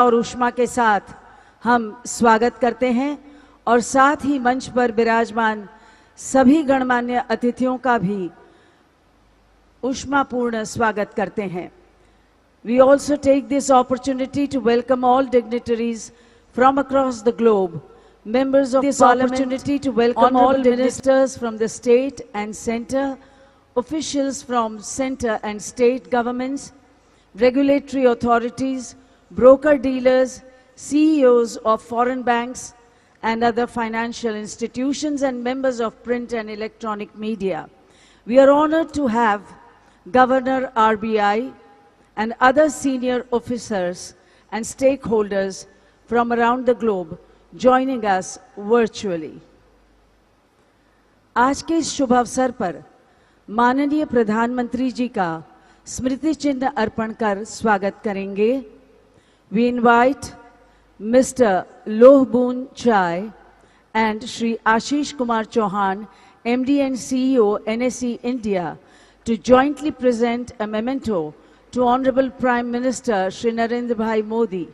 और ऊष्मा के साथ हम स्वागत करते हैं और साथ ही मंच पर विराजमान सभी गणमान्य अतिथियों का भी ऊष्मापूर्ण स्वागत करते हैं. We also take this opportunity to welcome all dignitaries from across the globe, members of this opportunity to welcome all ministers from the state and center, officials from center and state governments, regulatory authorities, broker-dealers, CEOs of foreign banks and other financial institutions, and members of print and electronic media. We are honored to have Governor RBI and other senior officers and stakeholders from around the globe joining us virtually. आज के इस शुभ अवसर पर माननीय प्रधानमंत्री जी का स्मृति चिन्ह अर्पण कर स्वागत करेंगे. We invite Mr. Lohboon Chai and Shri Ashish Kumar Chauhan, MD and CEO NSE India, to jointly present a memento to Honorable Prime Minister Shri Narendra Bhai Modi.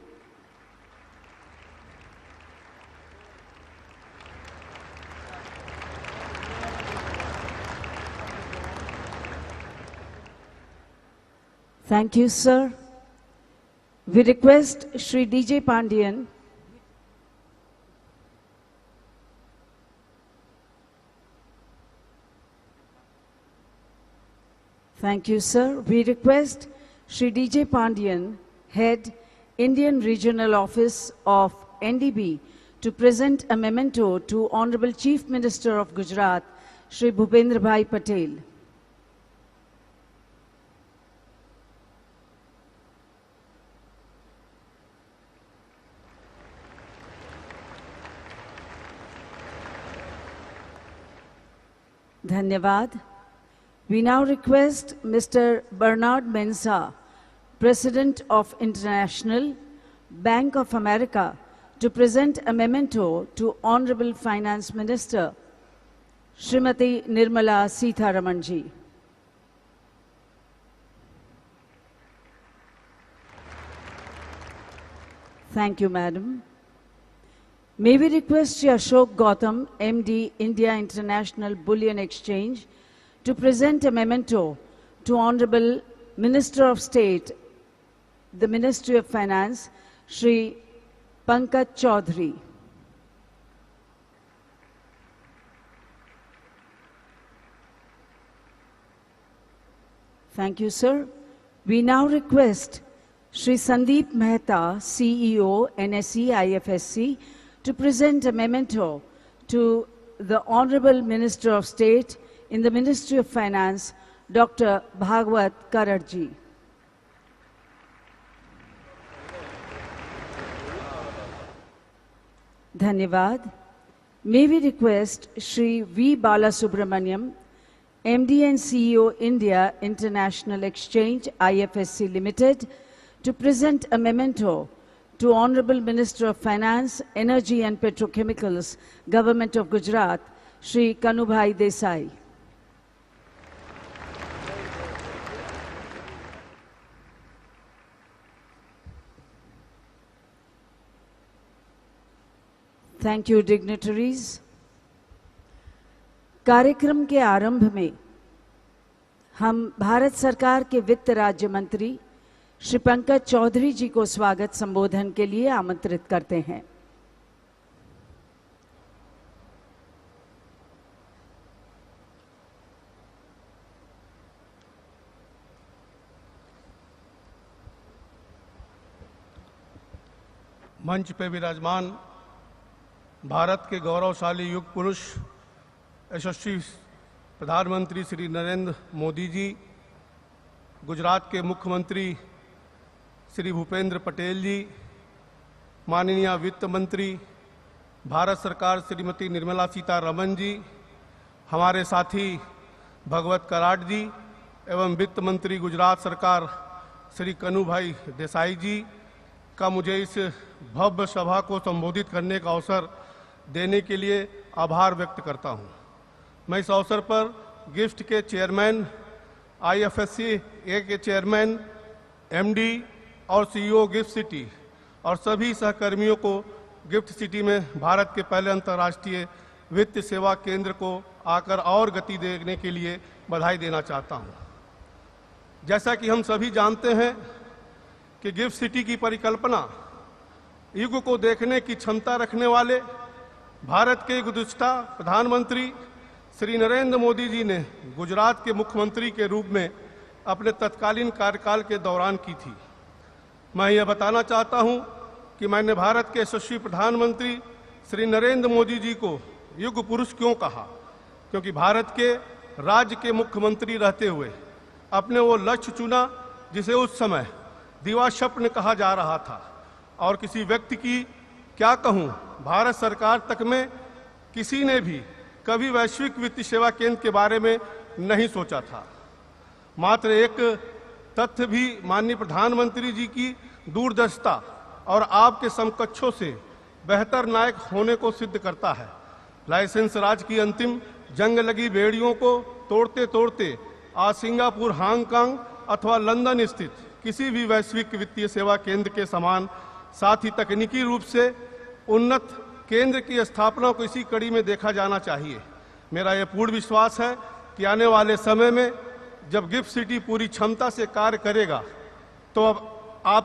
Thank you, sir. We request Shri DJ Pandian. Thank you, sir. We request Shri DJ Pandian, Head, Indian Regional Office of NDB, to present a memento to Honorable Chief Minister of Gujarat, Shri Bhupendra Bhai Patel. Dhanyavad. We now request Mr. Bernard Mensah, President of International Bank of America, to present a memento to Honorable Finance Minister Srimati Nirmala Sitharaman ji. Thank you, Madam. May we request Shri Ashok Gautam, MD, India International Bullion Exchange, to present a memento to Honorable Minister of State, the Ministry of Finance, Shri Pankaj Chaudhary. Thank you, sir. We now request Shri Sandeep Mehta, CEO, NSE IFSC, to present a memento to the Honorable Minister of State in the Ministry of Finance, Dr. Bhagwat Kararji. Dhanyavad. May we request Shri V. Balasubramaniam, MD and CEO, India International Exchange, IFSC Limited, to present a memento to Honorable Minister of Finance, Energy and Petrochemicals, Government of Gujarat, Shri Kanubhai Desai. Thank you, dignitaries. कार्यक्रम के आरंभ में हम भारत सरकार के वित्त राज्य मंत्री श्री पंकज चौधरी जी को स्वागत संबोधन के लिए आमंत्रित करते हैं. मंच पे विराजमान भारत के गौरवशाली युग पुरुष यशस्वी प्रधानमंत्री श्री नरेंद्र मोदी जी, गुजरात के मुख्यमंत्री श्री भूपेंद्र पटेल जी, माननीय वित्त मंत्री भारत सरकार श्रीमती निर्मला सीतारमण जी, हमारे साथी भगवत कराट जी एवं वित्त मंत्री गुजरात सरकार श्री कनुभाई देसाई जी का मुझे इस भव्य सभा को संबोधित करने का अवसर देने के लिए आभार व्यक्त करता हूं. मैं इस अवसर पर गिफ्ट के चेयरमैन, IFSC के चेयरमैन, MD और CEO गिफ्ट सिटी और सभी सहकर्मियों को गिफ्ट सिटी में भारत के पहले अंतर्राष्ट्रीय वित्त सेवा केंद्र को आकर और गति देने के लिए बधाई देना चाहता हूं। जैसा कि हम सभी जानते हैं कि गिफ्ट सिटी की परिकल्पना युग को देखने की क्षमता रखने वाले भारत के गुज़िश्ता प्रधानमंत्री श्री नरेंद्र मोदी जी ने गुजरात के मुख्यमंत्री के रूप में अपने तत्कालीन कार्यकाल के दौरान की थी। मैं यह बताना चाहता हूं कि मैंने भारत के यशस्वी प्रधानमंत्री श्री नरेंद्र मोदी जी को युग पुरुष क्यों कहा, क्योंकि भारत के राज्य के मुख्यमंत्री रहते हुए अपने वो लक्ष्य चुना जिसे उस समय दिवा स्वप्न कहा जा रहा था। और किसी व्यक्ति की क्या कहूं, भारत सरकार तक में किसी ने भी कभी वैश्विक वित्तीय सेवा केंद्र के बारे में नहीं सोचा था। मात्र एक तथ्य भी माननीय प्रधानमंत्री जी की दूरदर्शिता और आपके समकक्षों से बेहतर नायक होने को सिद्ध करता है। लाइसेंस राज की अंतिम जंग लगी बेड़ियों को तोड़ते तोड़ते आज सिंगापुर, हांगकांग अथवा लंदन स्थित किसी भी वैश्विक वित्तीय सेवा केंद्र के समान, साथ ही तकनीकी रूप से उन्नत केंद्र की स्थापना को इसी कड़ी में देखा जाना चाहिए। मेरा यह पूर्ण विश्वास है कि आने वाले समय में जब गिफ्ट सिटी पूरी क्षमता से कार्य करेगा तो अब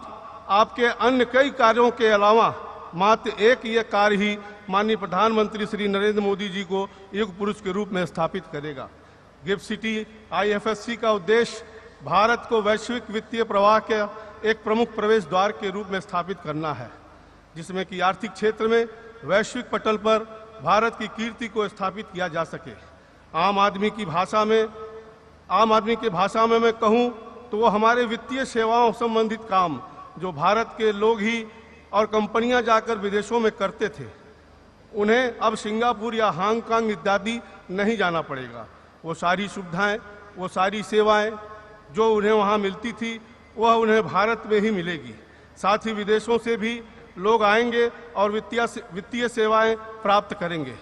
आपके अन्य कई कार्यों के अलावा मात्र एक यह कार्य ही माननीय प्रधानमंत्री श्री नरेंद्र मोदी जी को युग पुरुष के रूप में स्थापित करेगा। गिफ्ट सिटी IFSC का उद्देश्य भारत को वैश्विक वित्तीय प्रवाह के एक प्रमुख प्रवेश द्वार के रूप में स्थापित करना है, जिसमें कि आर्थिक क्षेत्र में वैश्विक पटल पर भारत की कीर्ति को स्थापित किया जा सके। आम आदमी की भाषा में मैं कहूं तो वो हमारे वित्तीय सेवाओं संबंधित काम जो भारत के लोग ही और कंपनियां जाकर विदेशों में करते थे, उन्हें अब सिंगापुर या हांगकांग इत्यादि नहीं जाना पड़ेगा। वो सारी सुविधाएं, वो सारी सेवाएं जो उन्हें वहां मिलती थी वह उन्हें भारत में ही मिलेगी। साथ ही विदेशों से भी लोग आएंगे और वित्तीय सेवाएं प्राप्त करेंगे।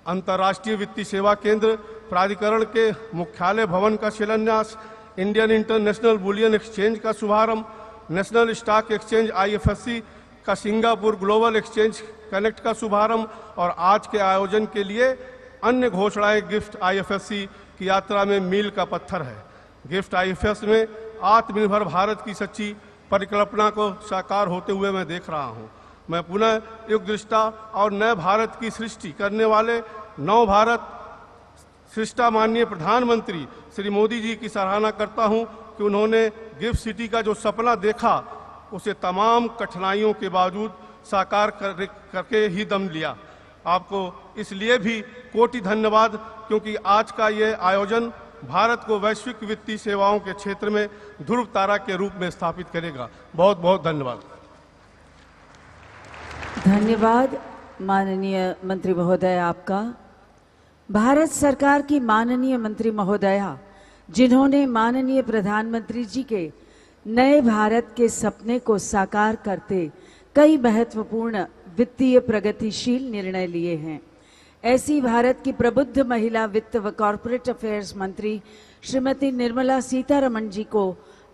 अंतर्राष्ट्रीय वित्तीय सेवा केंद्र प्राधिकरण के मुख्यालय भवन का शिलान्यास, इंडियन इंटरनेशनल बुलियन एक्सचेंज का शुभारंभ, नेशनल स्टॉक एक्सचेंज IFSC का सिंगापुर ग्लोबल एक्सचेंज कनेक्ट का शुभारंभ और आज के आयोजन के लिए अन्य घोषणाएं गिफ्ट IFSC की यात्रा में मील का पत्थर है। गिफ्ट IFSC में आत्मनिर्भर भारत की सच्ची परिकल्पना को साकार होते हुए मैं देख रहा हूं। मैं पुनः युग दृष्टा और नए भारत की सृष्टि करने वाले नव भारत सृष्टा माननीय प्रधानमंत्री श्री मोदी जी की सराहना करता हूं कि उन्होंने गिफ्ट सिटी का जो सपना देखा उसे तमाम कठिनाइयों के बावजूद साकार करके ही दम लिया। आपको इसलिए भी कोटि धन्यवाद, क्योंकि आज का ये आयोजन भारत को वैश्विक वित्तीय सेवाओं के क्षेत्र में ध्रुव तारा के रूप में स्थापित करेगा। बहुत बहुत धन्यवाद। धन्यवाद माननीय मंत्री महोदय आपका। भारत सरकार की माननीय मंत्री महोदया, जिन्होंने माननीय प्रधानमंत्री जी के नए भारत के सपने को साकार करते कई महत्वपूर्ण वित्तीय प्रगतिशील निर्णय लिए हैं, ऐसी भारत की प्रबुद्ध महिला वित्त व कॉरपोरेट अफेयर्स मंत्री श्रीमती निर्मला सीतारमण जी को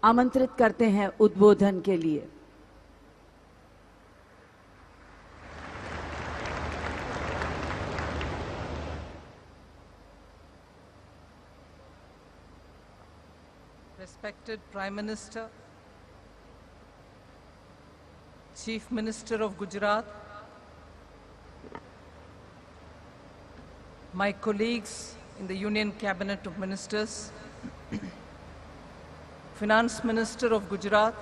आमंत्रित करते हैं उद्बोधन के लिए। Respected Prime Minister, Chief Minister of Gujarat, my colleagues in the Union Cabinet of Ministers, Finance Minister of Gujarat,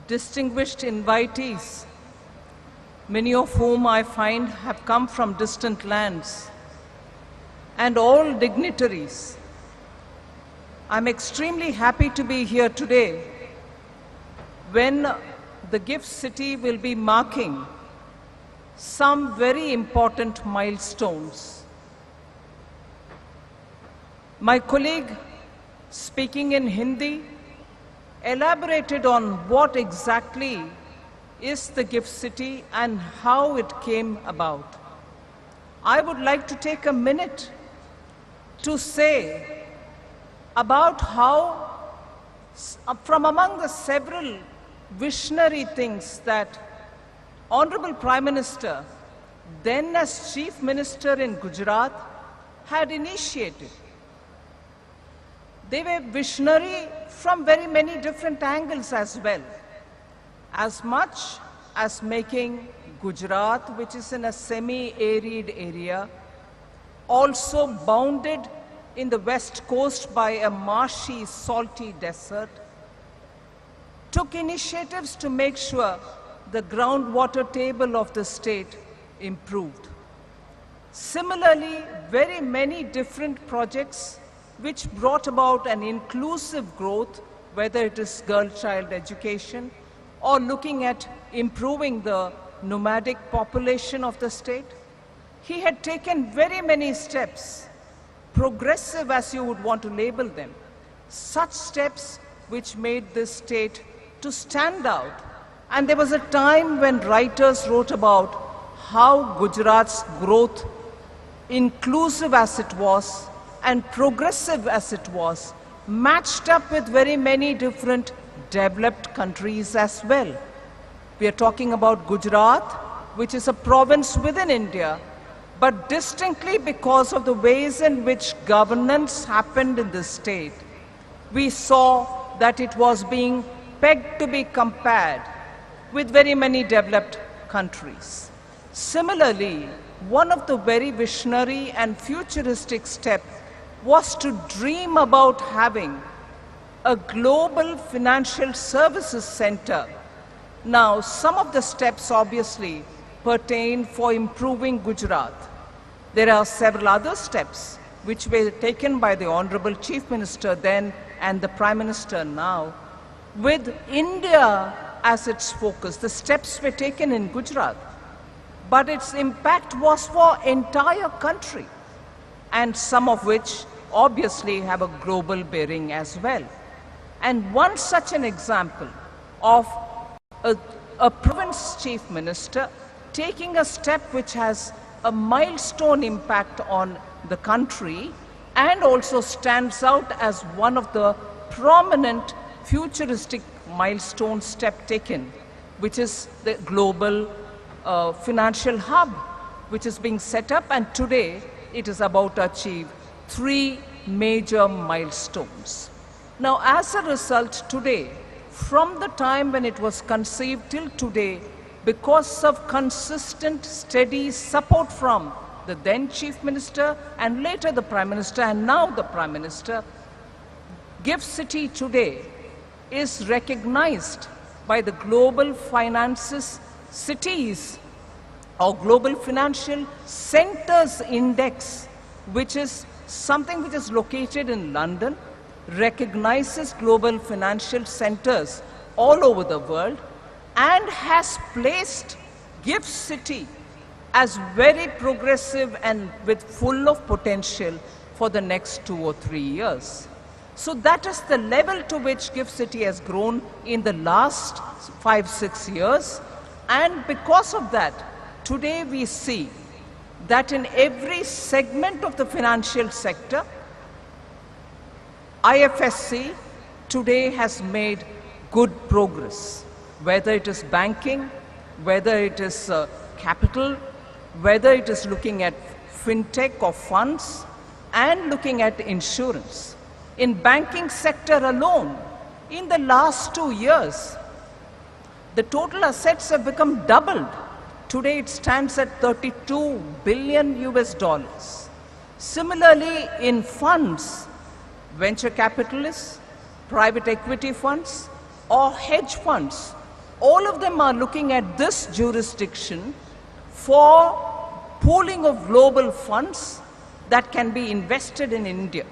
distinguished invitees, many of whom I find have come from distant lands, and all dignitaries. I'm extremely happy to be here today when the Gift City will be marking some very important milestones. My colleague, speaking in Hindi, elaborated on what exactly is the Gift City and how it came about. I would like to take a minute to say about how, from among the several visionary things that Honorable Prime Minister, then as Chief Minister in Gujarat, had initiated. They were visionary from very many different angles as well. As much as making Gujarat, which is in a semi-arid area, also bounded in the west coast by a marshy, salty desert, took initiatives to make sure the groundwater table of the state improved. Similarly, very many different projects which brought about an inclusive growth, whether it is girl-child education or looking at improving the nomadic population of the state. He had taken very many steps, progressive as you would want to label them, such steps which made this state to stand out. And there was a time when writers wrote about how Gujarat's growth, inclusive as it was and progressive as it was, matched up with very many different developed countries as well. We are talking about Gujarat, which is a province within India, but distinctly because of the ways in which governance happened in the state, we saw that it was being pegged to be compared with very many developed countries. Similarly, one of the very visionary and futuristic steps was to dream about having a global financial services center. Now, some of the steps obviously pertain for improving Gujarat. There are several other steps which were taken by the Honorable Chief Minister then and the Prime Minister now, with India as its focus. The steps were taken in Gujarat, but its impact was for entire country, and some of which obviously have a global bearing as well. And one such an example of a province chief minister taking a step which has a milestone impact on the country and also stands out as one of the prominent futuristic milestone step taken, which is the global financial hub, which is being set up, and today it is about to achieve 3 major milestones. Now, as a result, today, from the time when it was conceived till today, because of consistent, steady support from the then Chief Minister and later the Prime Minister and now the Prime Minister, GIFT City today is recognized by the Global Finances Cities or Global Financial Centers Index, which is something which is located in London, recognizes global financial centers all over the world and has placed GIFT City as very progressive and with full of potential for the next 2 or 3 years. So that is the level to which GIFT City has grown in the last 5-6 years, and because of that, today we see that in every segment of the financial sector, IFSC today has made good progress, whether it is banking, whether it is capital, whether it is looking at fintech or funds, and looking at insurance. In banking sector alone, in the last 2 years, the total assets have become doubled. Today it stands at $32 billion US. Similarly, in funds, venture capitalists, private equity funds, or hedge funds, all of them are looking at this jurisdiction for pooling of global funds that can be invested in India.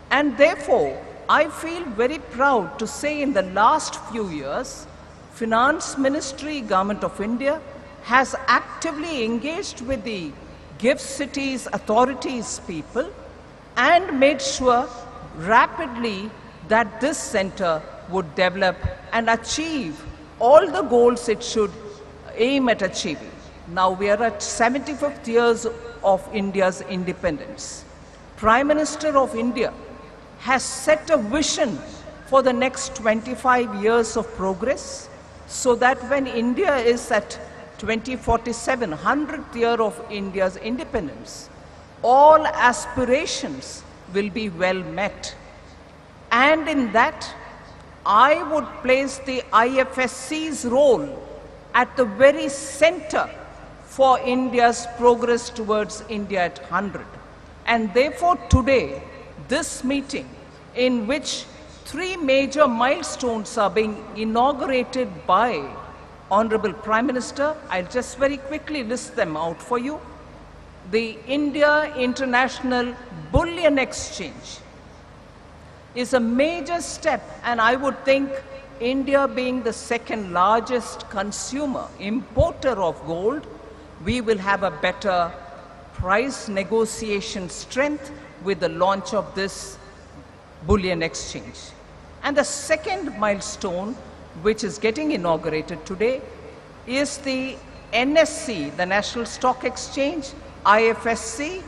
And therefore, I feel very proud to say in the last few years, Finance Ministry, Government of India, has actively engaged with the GIFT Cities authorities people and made sure rapidly that this center would develop and achieve all the goals it should aim at achieving. Now we are at 75th years of India's independence. Prime Minister of India has set a vision for the next 25 years of progress, so that when India is at 2047, 100th year of India's independence, all aspirations will be well met. And in that, I would place the IFSC's role at the very center for India's progress towards India at 100. And therefore today, this meeting, in which 3 major milestones are being inaugurated by Honorable Prime Minister, I'll just very quickly list them out for you. The India International Bullion Exchange is a major step, and I would think India being the second largest consumer, importer of gold, we will have a better price negotiation strength with the launch of this bullion exchange. And the second milestone, which is getting inaugurated today, is the NSE, the National Stock Exchange, IFSC,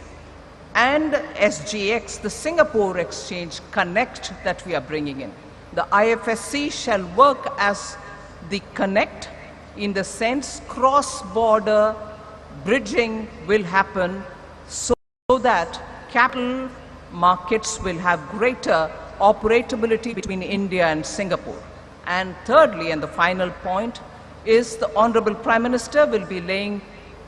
and SGX, the Singapore Exchange Connect that we are bringing in. The IFSC shall work as the connect, in the sense cross-border bridging will happen so that capital markets will have greater operability between India and Singapore. And thirdly, and the final point, is the Honorable Prime Minister will be laying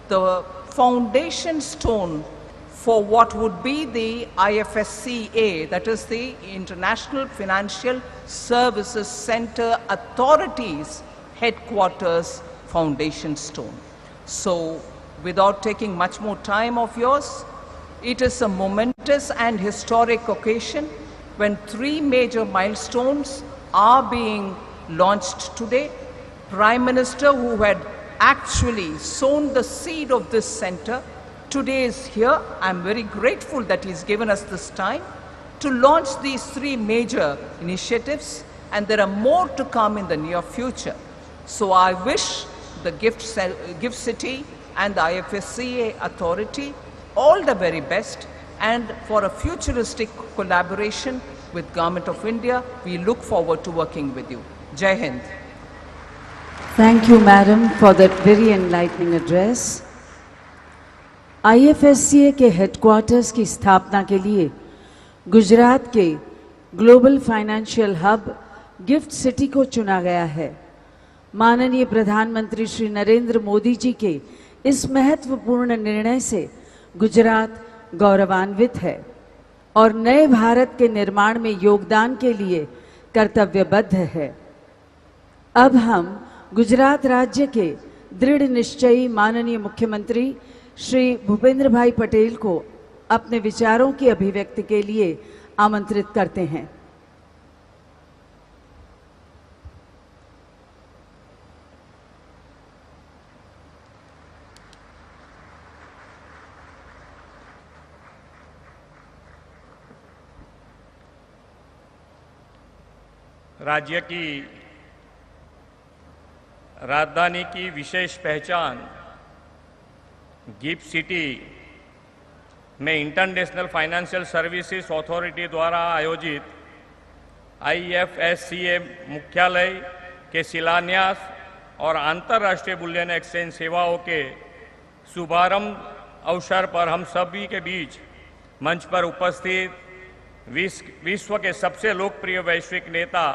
the foundation stone for what would be the IFSCA, that is the International Financial Services Center Authority's headquarters foundation stone. So, without taking much more time of yours, it is a momentous and historic occasion when 3 major milestones are being launched today. Prime Minister, who had actually sown the seed of this center, today is here. I'm very grateful that he's given us this time to launch these 3 major initiatives, and there are more to come in the near future. So I wish the Gift City and the IFSCA authority all the very best, and for a futuristic collaboration with Government of India, we look forward to working with you. Jai Hind. Thank you, Madam, for that very enlightening address. IFSCA के headquarters की स्थापना के लिए गुजरात के global financial hub gift city को चुना गया है। माननीय प्रधानमंत्री श्री नरेंद्र मोदी जी के इस महत्वपूर्ण निर्णय से गुजरात गौरवान्वित है और नए भारत के निर्माण में योगदान के लिए कर्तव्यबद्ध है। अब हम गुजरात राज्य के दृढ़ निश्चयी माननीय मुख्यमंत्री श्री भूपेंद्र भाई पटेल को अपने विचारों की अभिव्यक्ति के लिए आमंत्रित करते हैं। राज्य की राजधानी की विशेष पहचान गिफ्ट सिटी में इंटरनेशनल फाइनेंशियल सर्विसेज अथॉरिटी द्वारा आयोजित IFSCA मुख्यालय के शिलान्यास और अंतर्राष्ट्रीय बुलियन एक्सचेंज सेवाओं के शुभारंभ अवसर पर हम सभी के बीच मंच पर उपस्थित विश्व के सबसे लोकप्रिय वैश्विक नेता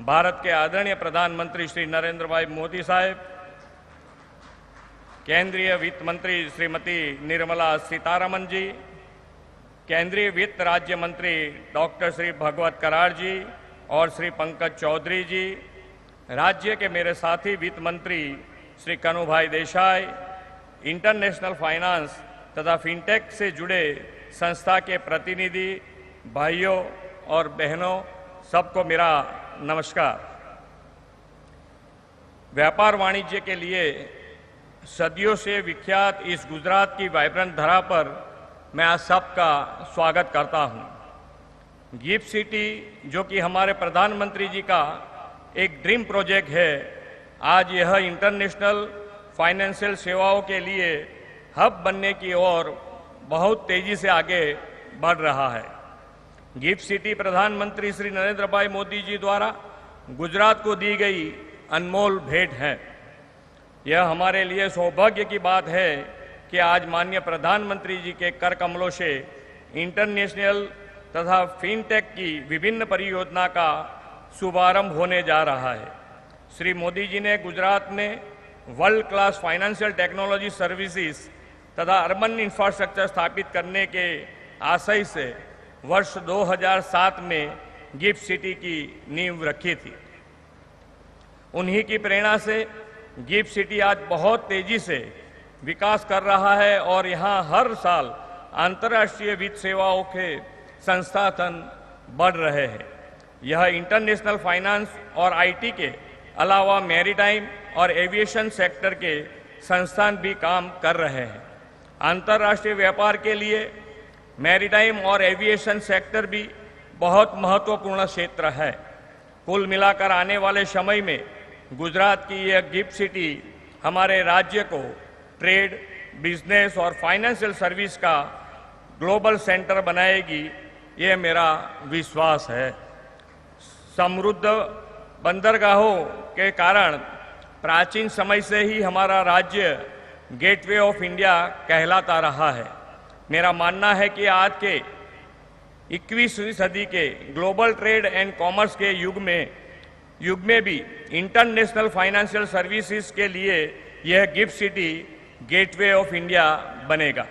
भारत के आदरणीय प्रधानमंत्री श्री नरेंद्र भाई मोदी साहब, केंद्रीय वित्त मंत्री श्रीमती निर्मला सीतारमण जी, केंद्रीय वित्त राज्य मंत्री डॉक्टर श्री भगवत कराड़ जी और श्री पंकज चौधरी जी, राज्य के मेरे साथी वित्त मंत्री श्री कनुभाई देसाई, इंटरनेशनल फाइनेंस तथा फिनटेक से जुड़े संस्था के प्रतिनिधि भाइयों और बहनों, सबको मेरा नमस्कार। व्यापार वाणिज्य के लिए सदियों से विख्यात इस गुजरात की वाइब्रेंट धरा पर मैं आज सबका स्वागत करता हूं। गिफ्ट सिटी, जो कि हमारे प्रधानमंत्री जी का एक ड्रीम प्रोजेक्ट है, आज यह इंटरनेशनल फाइनेंशियल सेवाओं के लिए हब बनने की ओर बहुत तेजी से आगे बढ़ रहा है। गिफ्ट सिटी प्रधानमंत्री श्री नरेंद्र भाई मोदी जी द्वारा गुजरात को दी गई अनमोल भेंट है। यह हमारे लिए सौभाग्य की बात है कि आज माननीय प्रधानमंत्री जी के कर कमलों से इंटरनेशनल तथा फिनटेक की विभिन्न परियोजना का शुभारंभ होने जा रहा है। श्री मोदी जी ने गुजरात में world class financial technology services तथा अर्बन इंफ्रास्ट्रक्चर स्थापित करने के आशय से वर्ष 2007 में गिफ्ट सिटी की नींव रखी थी। उन्हीं की प्रेरणा से गिफ्ट सिटी आज बहुत तेजी से विकास कर रहा है और यहाँ हर साल अंतर्राष्ट्रीय वित्त सेवाओं के संस्थान बढ़ रहे हैं। यह इंटरनेशनल फाइनेंस और आईटी के अलावा मैरीटाइम और एविएशन सेक्टर के संस्थान भी काम कर रहे हैं। अंतर्राष्ट्रीय व्यापार के लिए मैरीटाइम और एविएशन सेक्टर भी बहुत महत्वपूर्ण क्षेत्र है। कुल मिलाकर आने वाले समय में गुजरात की यह गिफ्ट सिटी हमारे राज्य को ट्रेड, बिजनेस और फाइनेंशियल सर्विस का ग्लोबल सेंटर बनाएगी, ये मेरा विश्वास है। समृद्ध बंदरगाहों के कारण प्राचीन समय से ही हमारा राज्य गेटवे ऑफ इंडिया कहलाता रहा है। मेरा मानना है कि आज के 21वीं सदी के ग्लोबल ट्रेड एंड कॉमर्स के युग में भी इंटरनेशनल फाइनेंशियल सर्विसेज के लिए यह gift city gateway of India बनेगा।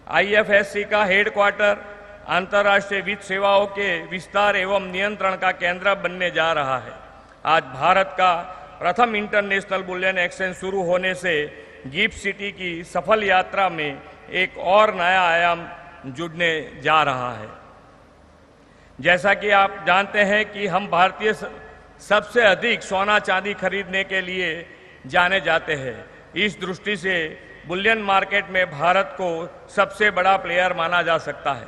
आईएफएससी का हेडक्वार्टर अंतर्राष्ट्रीय वित्त सेवाओं के विस्तार एवं नियंत्रण का केंद्र बनने जा रहा है। आज भारत का प्रथम इंटरनेशनल बुलियन एक्सचेंज शुरू होने से गिफ्ट सिटी की सफल यात्रा में एक और नया आयाम जुड़ने जा रहा है। जैसा कि आप जानते हैं कि हम भारतीय सबसे अधिक सोना चांदी खरीदने के लिए जाने जाते हैं। इस दृष्टि से बुलियन मार्केट में भारत को सबसे बड़ा प्लेयर माना जा सकता है।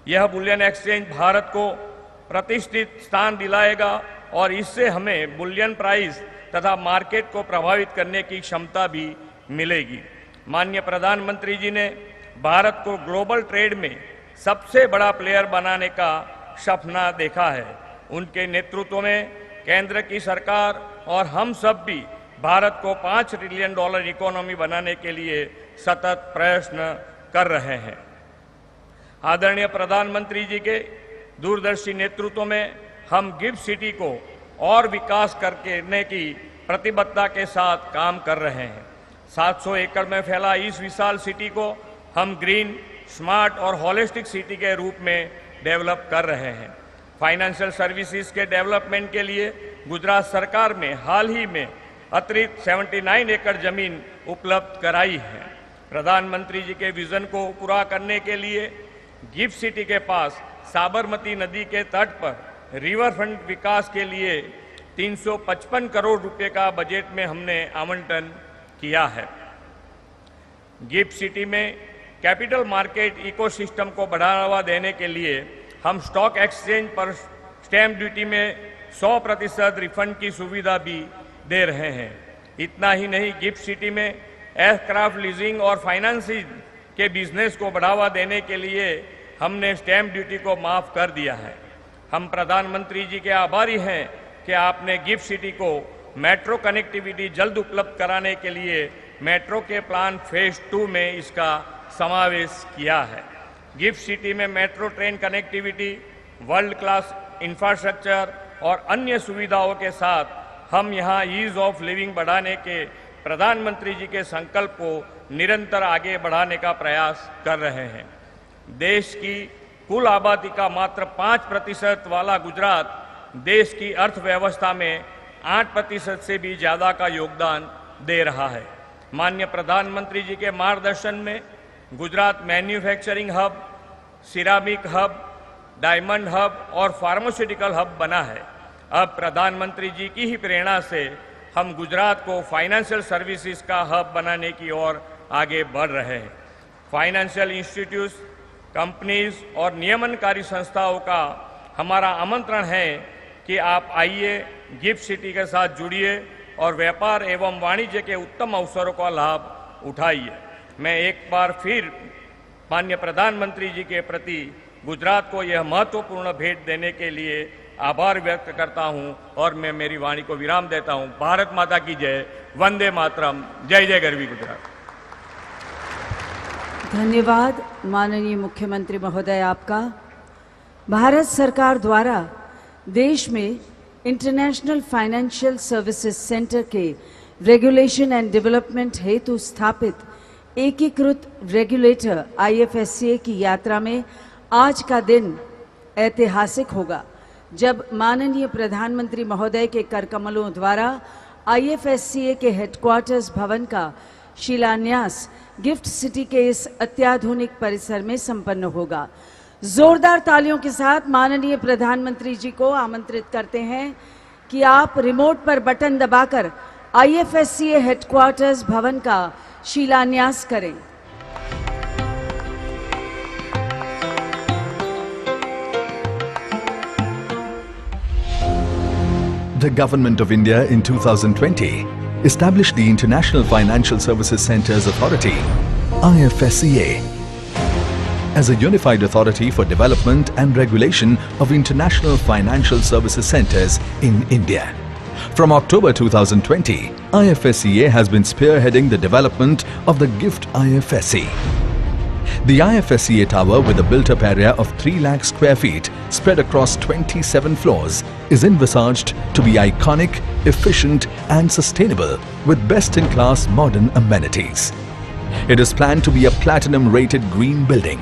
यह बुलियन एक्सचेंज भारत को प्रतिष्ठित स्थान दिलाएगा और इससे हमें बुलियन प्राइस तथा मार्केट को प्रभावित करने की क्षमता भी मिलेगी। माननीय प्रधानमंत्री जी ने भारत को ग्लोबल ट्रेड में सबसे बड़ा प्लेयर बनाने का सपना देखा है। उनके नेतृत्व में केंद्र की सरकार और हम सब भी भारत को $5 ट्रिलियन इकोनॉमी बनाने के लिए सतत प्रयत्न कर रहे हैं। आदरणीय प्रधानमंत्री जी के दूरदर्शी नेतृत्व में हम गिफ्ट सिटी को और विकास करने की प्रतिबद्धता के साथ काम कर रहे हैं। 700 एकड़ में फैला इस विशाल सिटी को हम ग्रीन, स्मार्ट और होलिस्टिक सिटी के रूप में डेवलप कर रहे हैं। फाइनेंशियल सर्विसेज के डेवलपमेंट के लिए गुजरात सरकार में हाल ही में अतिरिक्त 79 एकड़ जमीन उपलब्ध कराई है। प्रधानमंत्री जी के विजन को पूरा करने के लिए गिफ्ट सिटी के पास साबरमती नदी के तट पर रिवर फ्रंट विकास के लिए 355 करोड़ रुपए का बजट में हमने आवंटन किया है। गिफ्ट सिटी में कैपिटल मार्केट इकोसिस्टम को बढ़ावा देने के लिए हम स्टॉक एक्सचेंज पर स्टैंप ड्यूटी में 100% रिफंड की सुविधा भी दे रहे हैं। इतना ही नहीं, गिफ्ट सिटी में एयरक्राफ्ट लीजिंग और फाइनेंसिंग के बिजनेस को बढ़ावा देने के लिए हमने स्टैंप ड्यूटी को माफ कर दिया है। हम प्रधानमंत्री जी के आभारी हैं कि आपने गिफ्ट सिटी को मेट्रो कनेक्टिविटी जल्द उपलब्ध कराने के लिए मेट्रो के प्लान फेज 2 में इसका समावेश किया है। गिफ्ट सिटी में metro train connectivity, world class infrastructure और अन्य सुविधाओं के साथ हम यहाँ ईज ऑफ लिविंग बढ़ाने के प्रधानमंत्री जी के संकल्प को निरंतर आगे बढ़ाने का प्रयास कर रहे हैं। देश की कुल आबादी का मात्र 5% वाला गुजरात देश की अर्थव्यवस्था में 8% से भी ज्यादा का योगदान दे रहा है। माननीय प्रधानमंत्री जी के मार्गदर्शन में Gujarat manufacturing hub, ceramic hub, diamond hub और फार्मास्यूटिकल हब बना है। अब प्रधानमंत्री जी की ही प्रेरणा से हम गुजरात को फाइनेंशियल सर्विसेज का हब बनाने की ओर आगे बढ़ रहे हैं। फाइनेंशियल इंस्टीट्यूट्स, कंपनीज और नियमनकारी संस्थाओं का हमारा आमंत्रण है कि आप आइए, गिफ्ट सिटी के साथ जुड़िए और व्यापार एवं वाणिज्य के उत्तम अवसरों का लाभ उठाइए। मैं एक बार फिर माननीय प्रधानमंत्री जी के प्रति गुजरात को यह महत्वपूर्ण भेंट देने के लिए आभार व्यक्त करता हूं और मैं मेरी वाणी को विराम देता हूं। भारत माता की जय, वंदे मातरम, जय जय गरवी गुजरात। धन्यवाद माननीय मुख्यमंत्री महोदय आपका। भारत सरकार द्वारा देश में इंटरनेशनल फाइनेंशियल सर्विसेज सेंटर के रेगुलेशन एंड डेवलपमेंट हेतु स्थापित एकीकृत रेगुलेटर IFSCA की यात्रा में आज का दिन ऐतिहासिक होगा, जब माननीय प्रधानमंत्री महोदय के करकमलों द्वारा IFSCA के हेडक्वार्टर्स भवन का शिलान्यास गिफ्ट सिटी के इस अत्याधुनिक परिसर में संपन्न होगा। जोरदार तालियों के साथ माननीय प्रधानमंत्री जी को आमंत्रित करते हैं कि आप रिमोट पर बटन दबाकर IFSCA हेडक्वार्टर्स भवन का शिलान्यास करें। The Government of India in 2020 established the International Financial Services Centres Authority, IFSCA, as a unified authority for development and regulation of international financial services centres in India. From October 2020, IFSCA has been spearheading the development of the GIFT IFSC. The IFSCA tower, with a built-up area of 3 lakh square feet spread across 27 floors, is envisaged to be iconic, efficient and sustainable with best-in-class modern amenities. It is planned to be a platinum-rated green building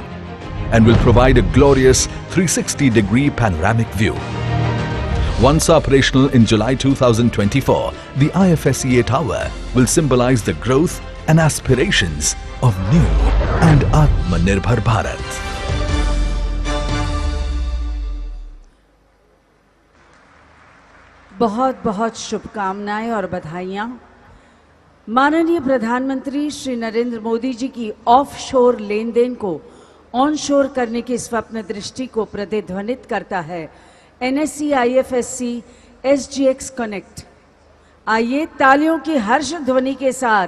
and will provide a glorious 360-degree panoramic view. Once operational in July 2024, the IFSCA tower will symbolize the growth and aspirations of new and Atmanirbhar Bharat. बहुत बहुत शुभकामनाएं और बधाइयां। माननीय प्रधानमंत्री श्री नरेंद्र मोदी जी की offshore लेन then को onshore करने की स्वप्न दृष्टि को प्रतिध्वनित करता है NSE IFSC SGX कनेक्ट। आइए तालियों की हर्ष ध्वनि के साथ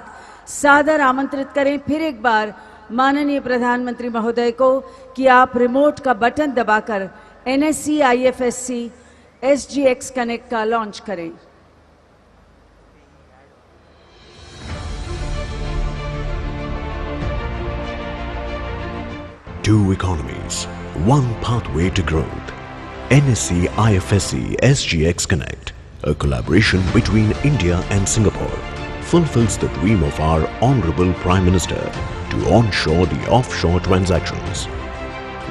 सादर आमंत्रित करें फिर एक बार माननीय प्रधानमंत्री महोदय को कि आप रिमोट का बटन दबाकर NSE IFSC SGX कनेक्ट का लॉन्च करें। Two economies, one pathway to growth. NSE IFSC SGX Connect, a collaboration between India and Singapore, fulfills the dream of our Honorable Prime Minister to onshore the offshore transactions.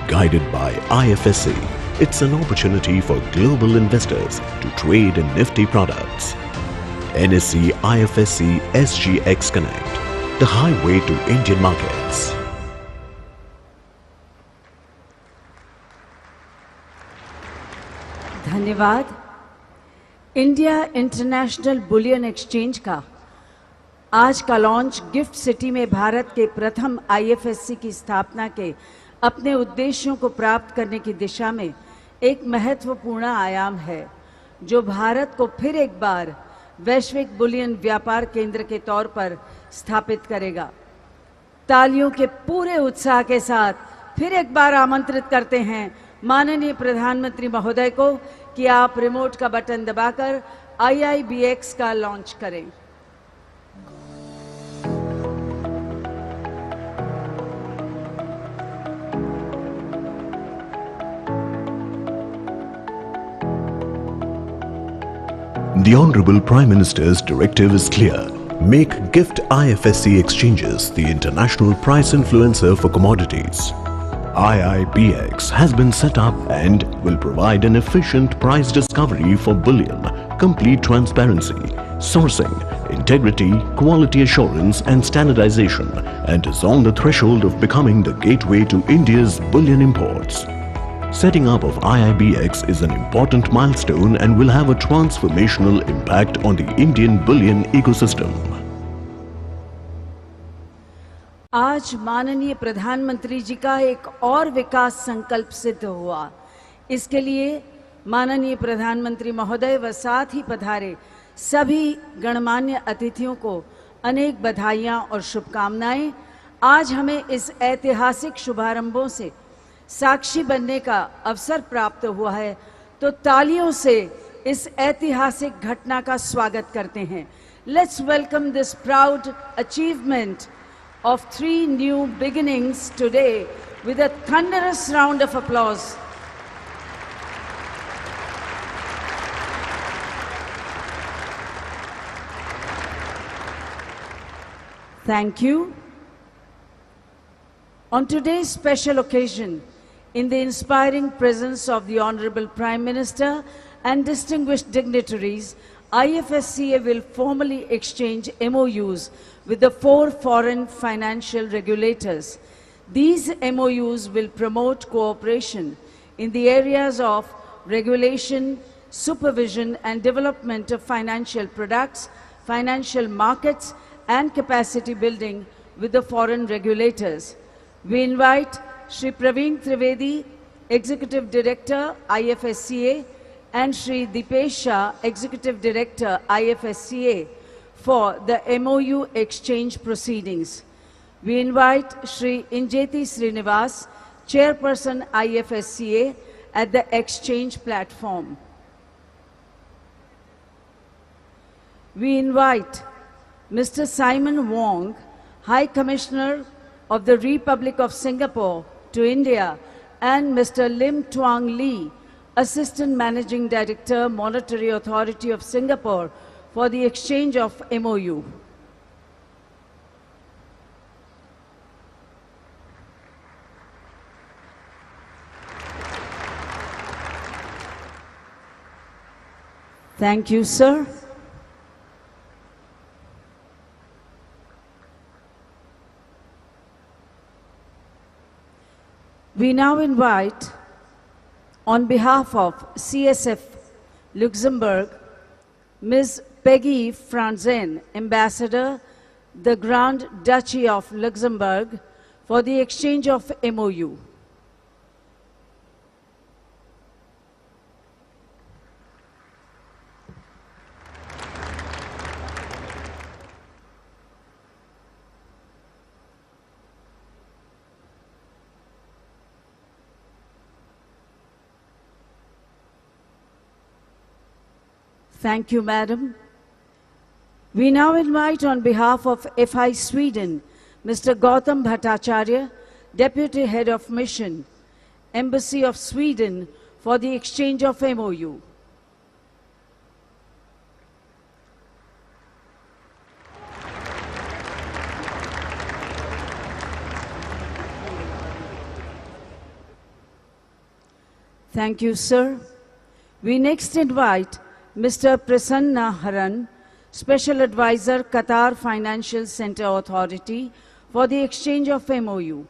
Guided by IFSC, it's an opportunity for global investors to trade in nifty products. NSE IFSC SGX Connect, the highway to Indian markets. धन्यवाद। India international bullion exchange का आज का launch gift city में भारत के प्रथम IFSC की स्थापना के अपने उद्देश्यों को प्राप्त करने की दिशा में एक महत्वपूर्ण आयाम है, जो भारत को फिर एक बार वैश्विक बुलियन व्यापार केंद्र के तौर पर स्थापित करेगा। तालियों के पूरे उत्साह के साथ फिर एक बार आमंत्रित करते हैं माननीय प्रधानमंत्री महोदय को कि आप रिमोट का बटन दबाकर IIBX का लॉन्च करें। The Honorable Prime Minister's directive is clear. Make GIFT IFSC exchanges the international price influencer for commodities. IIBX has been set up and will provide an efficient price discovery for bullion, complete transparency, sourcing, integrity, quality assurance and standardization, and is on the threshold of becoming the gateway to India's bullion imports. Setting up of IIBX is an important milestone and will have a transformational impact on the Indian bullion ecosystem. आज माननीय प्रधानमंत्री जी का एक और विकास संकल्प सिद्ध हुआ। इसके लिए माननीय प्रधानमंत्री महोदय व साथ ही पधारे सभी गणमान्य अतिथियों को अनेक बधाइयां और शुभकामनाएं। आज हमें इस ऐतिहासिक शुभारंभों से साक्षी बनने का अवसर प्राप्त हुआ है, तो तालियों से इस ऐतिहासिक घटना का स्वागत करते हैं. Let's welcome this proud achievement of 3 new beginnings today with a thunderous round of applause. Thank you. On today's special occasion, in the inspiring presence of the Honorable Prime Minister and distinguished dignitaries, IFSCA will formally exchange MOUs with the 4 foreign financial regulators. These MOUs will promote cooperation in the areas of regulation, supervision and development of financial products, financial markets and capacity building with the foreign regulators. We invite Shri Praveen Trivedi, Executive Director, IFSCA, and Shri Dipesh Shah, Executive Director, IFSCA, for the MOU exchange proceedings. We invite Shri Injeti Srinivas, Chairperson, IFSCA, at the exchange platform. We invite Mr. Simon Wong, High Commissioner of the Republic of Singapore to India, and Mr. Lim Tuang Lee, Assistant Managing Director, Monetary Authority of Singapore, for the exchange of MOU. Thank you, sir. We now invite, on behalf of CSF Luxembourg, Ms. Peggy Franzen, Ambassador, the Grand Duchy of Luxembourg, for the exchange of MOU. Thank you, Madam. We now invite, on behalf of FI Sweden, Mr. Gautam Bhattacharya, Deputy Head of Mission, Embassy of Sweden, for the exchange of MOU. Thank you, sir. We next invite Mr. Prasanna Haran, Special Advisor, Qatar Financial Center Authority, for the exchange of MOU.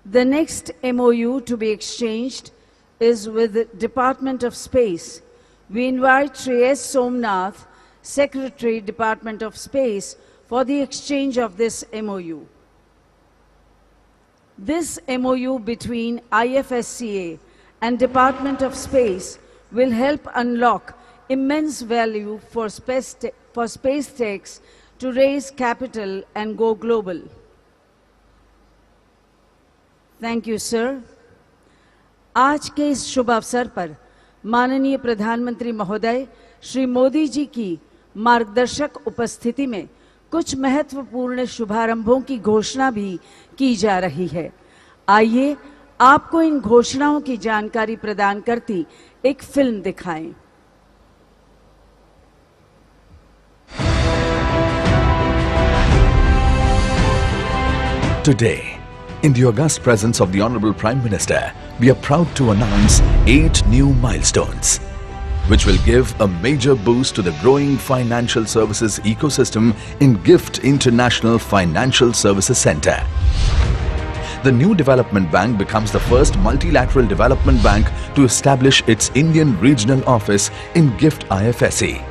The next MOU to be exchanged is with the Department of Space. We invite Shri S. Somnath, Secretary, Department of Space, for the exchange of this MOU. This MOU between IFSCA and Department of Space will help unlock immense value for space techs to raise capital and go global. Thank you, sir. आज के इस शुभ अवसर पर माननीय प्रधानमंत्री महोदय श्री मोदी जी की मार्गदर्शक उपस्थिति में कुछ महत्वपूर्ण शुभारंभों की घोषणा भी की जा रही है. आइए आपको इन घोषणाओं की जानकारी प्रदान करती एक फिल्म दिखाएं. Today, in the august presence of the Honorable Prime Minister, we are proud to announce 8 new milestones, which will give a major boost to the growing financial services ecosystem in GIFT International Financial Services Center. The new development bank becomes the first multilateral development bank to establish its Indian regional office in GIFT IFSC.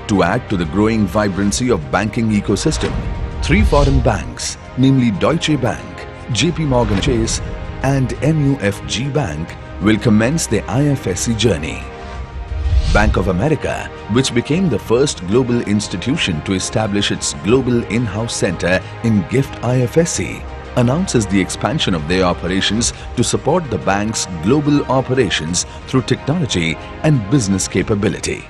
To add to the growing vibrancy of banking ecosystem, 3 foreign banks, namely Deutsche Bank, JP Morgan Chase and MUFG Bank, will commence their IFSC journey. Bank of America, which became the first global institution to establish its global in-house center in GIFT IFSC, announces the expansion of their operations to support the bank's global operations through technology and business capability.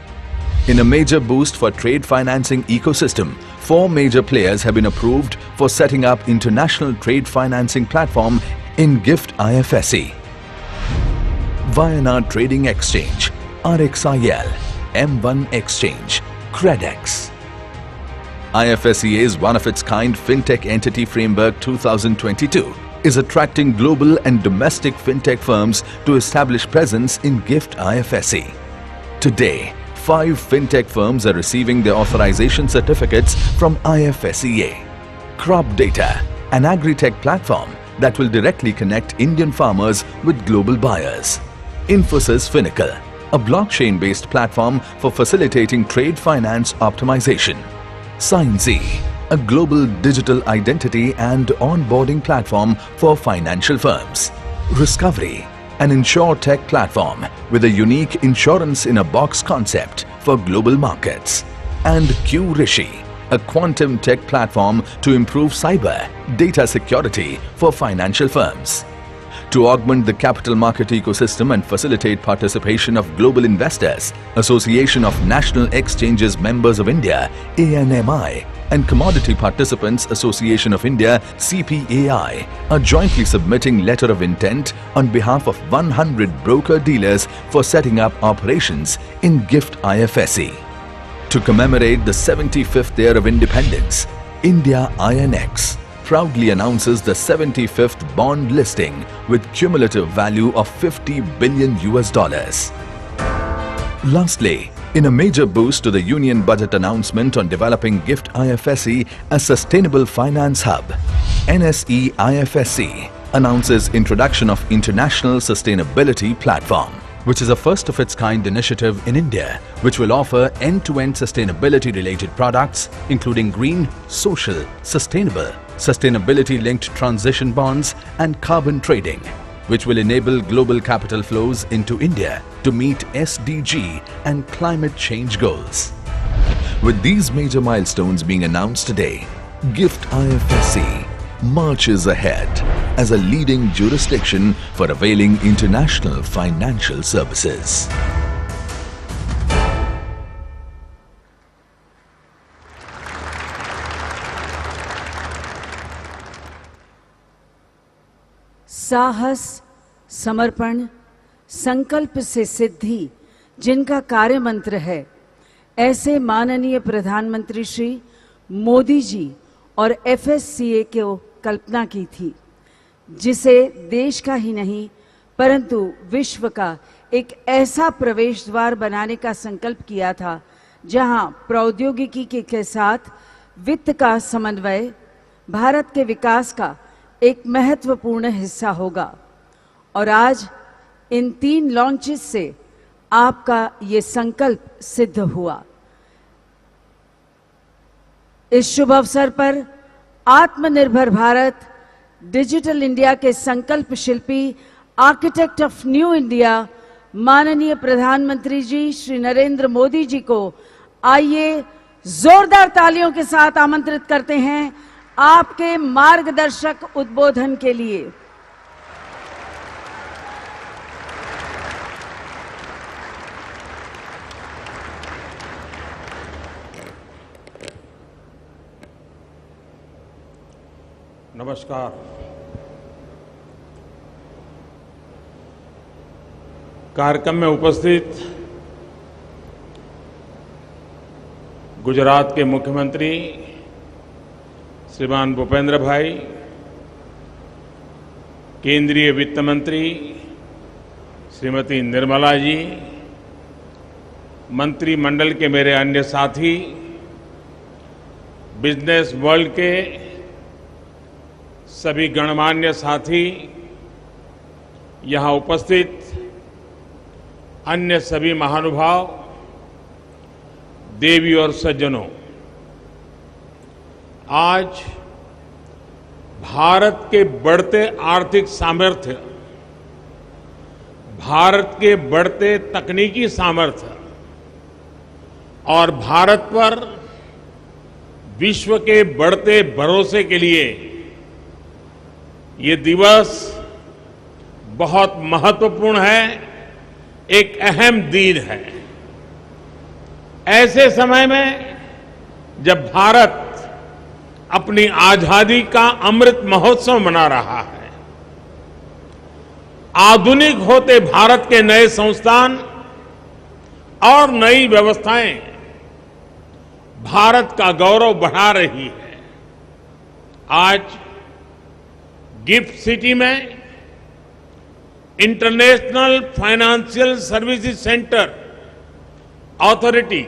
In a major boost for trade financing ecosystem, 4 major players have been approved for setting up international trade financing platform in GIFT IFSC. Vienna Trading Exchange, RXIL, M1 Exchange, Credex. IFSCA's one-of-its-kind FinTech Entity Framework 2022 is attracting global and domestic FinTech firms to establish presence in GIFT IFSC. Today, 5 FinTech firms are receiving their authorization certificates from IFSCA. Crop Data, an agri-tech platform that will directly connect Indian farmers with global buyers. Infosys Finacle, a blockchain-based platform for facilitating trade finance optimization. SignZ, a global digital identity and onboarding platform for financial firms. Riskovery, an InsurTech platform with a unique insurance-in-a-box concept for global markets. And QRishi, a quantum tech platform to improve cyber data security for financial firms. To augment the capital market ecosystem and facilitate participation of global investors, Association of National Exchanges Members of India (ANMI) and Commodity Participants Association of India (CPAI) are jointly submitting letter of intent on behalf of 100 broker-dealers for setting up operations in GIFT IFSC. To commemorate the 75th year of independence, India INX proudly announces the 75th bond listing with cumulative value of $50 billion. Lastly, in a major boost to the Union Budget announcement on developing GIFT IFSC as Sustainable Finance Hub, NSE IFSC announces introduction of International Sustainability Platform, which is a first-of-its-kind initiative in India, which will offer end-to-end sustainability-related products, including green, social, sustainable, sustainability-linked transition bonds and carbon trading, which will enable global capital flows into India to meet SDG and climate change goals. With these major milestones being announced today, GIFT IFSC marches ahead as a leading jurisdiction for availing international financial services. साहस, समर्पण, संकल्प से सिद्धि जिनका कार्य मंत्र है, ऐसे माननीय प्रधानमंत्री श्री मोदी जी और FSCA को कल्पना की थी, जिसे देश का ही नहीं परंतु विश्व का एक ऐसा प्रवेश द्वार बनाने का संकल्प किया था, जहां प्रौद्योगिकी के साथ वित्त का समन्वय भारत के विकास का एक महत्वपूर्ण हिस्सा होगा। और आज इन 3 लॉन्चेस से आपका ये संकल्प सिद्ध हुआ। इस शुभ अवसर पर आत्मनिर्भर भारत, डिजिटल इंडिया के संकल्प शिल्पी, आर्किटेक्ट ऑफ न्यू इंडिया माननीय प्रधानमंत्री जी श्री नरेंद्र मोदी जी को आइए जोरदार तालियों के साथ आमंत्रित करते हैं आपके मार्गदर्शक उद्बोधन के लिए। नमस्कार। कार्यक्रम में उपस्थित गुजरात के मुख्यमंत्री श्रीमान भूपेंद्र भाई, केंद्रीय वित्त मंत्री श्रीमती निर्मला जी, मंत्रिमंडल के मेरे अन्य साथी, बिजनेस वर्ल्ड के सभी गणमान्य साथी, यहाँ उपस्थित अन्य सभी महानुभाव, देवी और सज्जनों, आज भारत के बढ़ते आर्थिक सामर्थ्य, भारत के बढ़ते तकनीकी सामर्थ्य और भारत पर विश्व के बढ़ते भरोसे के लिए ये दिवस बहुत महत्वपूर्ण है, एक अहम दिन है। ऐसे समय में जब भारत अपनी आजादी का अमृत महोत्सव मना रहा है, आधुनिक होते भारत के नए संस्थान और नई व्यवस्थाएं भारत का गौरव बढ़ा रही है। आज गिफ्ट सिटी में international financial services centre authority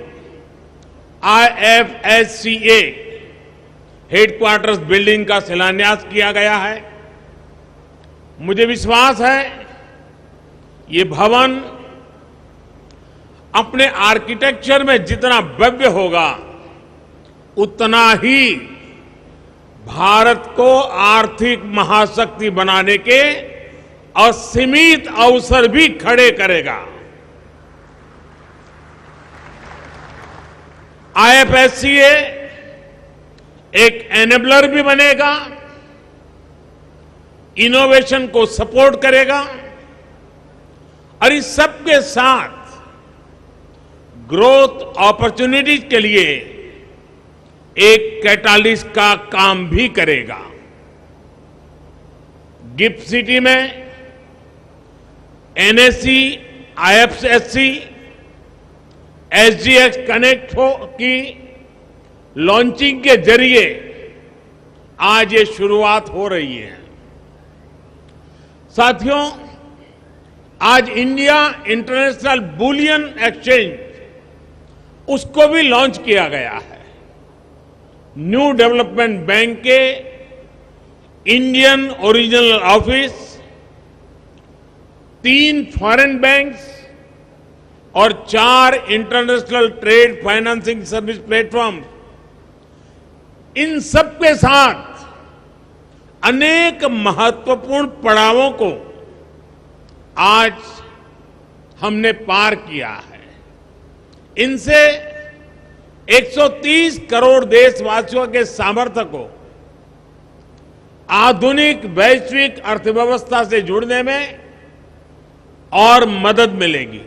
IFSCA headquarters building का शिलान्यास किया गया है। मुझे विश्वास है ये भवन अपने आर्किटेक्चर में जितना भव्य होगा उतना ही भारत को आर्थिक महाशक्ति बनाने के असीमित अवसर भी खड़े करेगा। IFSCA एक एनेबलर भी बनेगा, इनोवेशन को सपोर्ट करेगा और इस सब के साथ ग्रोथ अपॉर्चुनिटीज के लिए एक कैटालिस्ट का काम भी करेगा। गिफ्ट सिटी में NSE, IFSC, SGX कनेक्ट की लॉन्चिंग के जरिए आज ये शुरुआत हो रही है। साथियों, आज इंडिया इंटरनेशनल बुलियन एक्सचेंज उसको भी लॉन्च किया गया है। न्यू डेवलपमेंट बैंक के Indian original office, 3 foreign banks और 4 international trade financing service platform, इन सब के साथ अनेक महत्वपूर्ण पड़ावों को आज हमने पार किया है। इनसे 130 करोड़ देशवासियों के सामर्थ्य को आधुनिक वैश्विक अर्थव्यवस्था से जुड़ने में और मदद मिलेगी।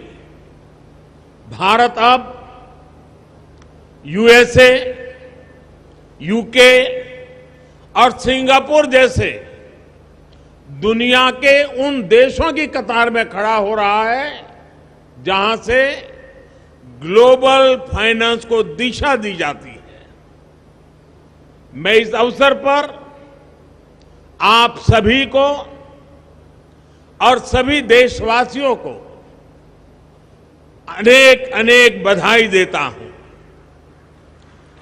भारत अब USA, UK और सिंगापुर जैसे दुनिया के उन देशों की कतार में खड़ा हो रहा है जहां से ग्लोबल फाइनेंस को दिशा दी जाती है। मैं इस अवसर पर आप सभी को और सभी देशवासियों को अनेक अनेक बधाई देता हूं।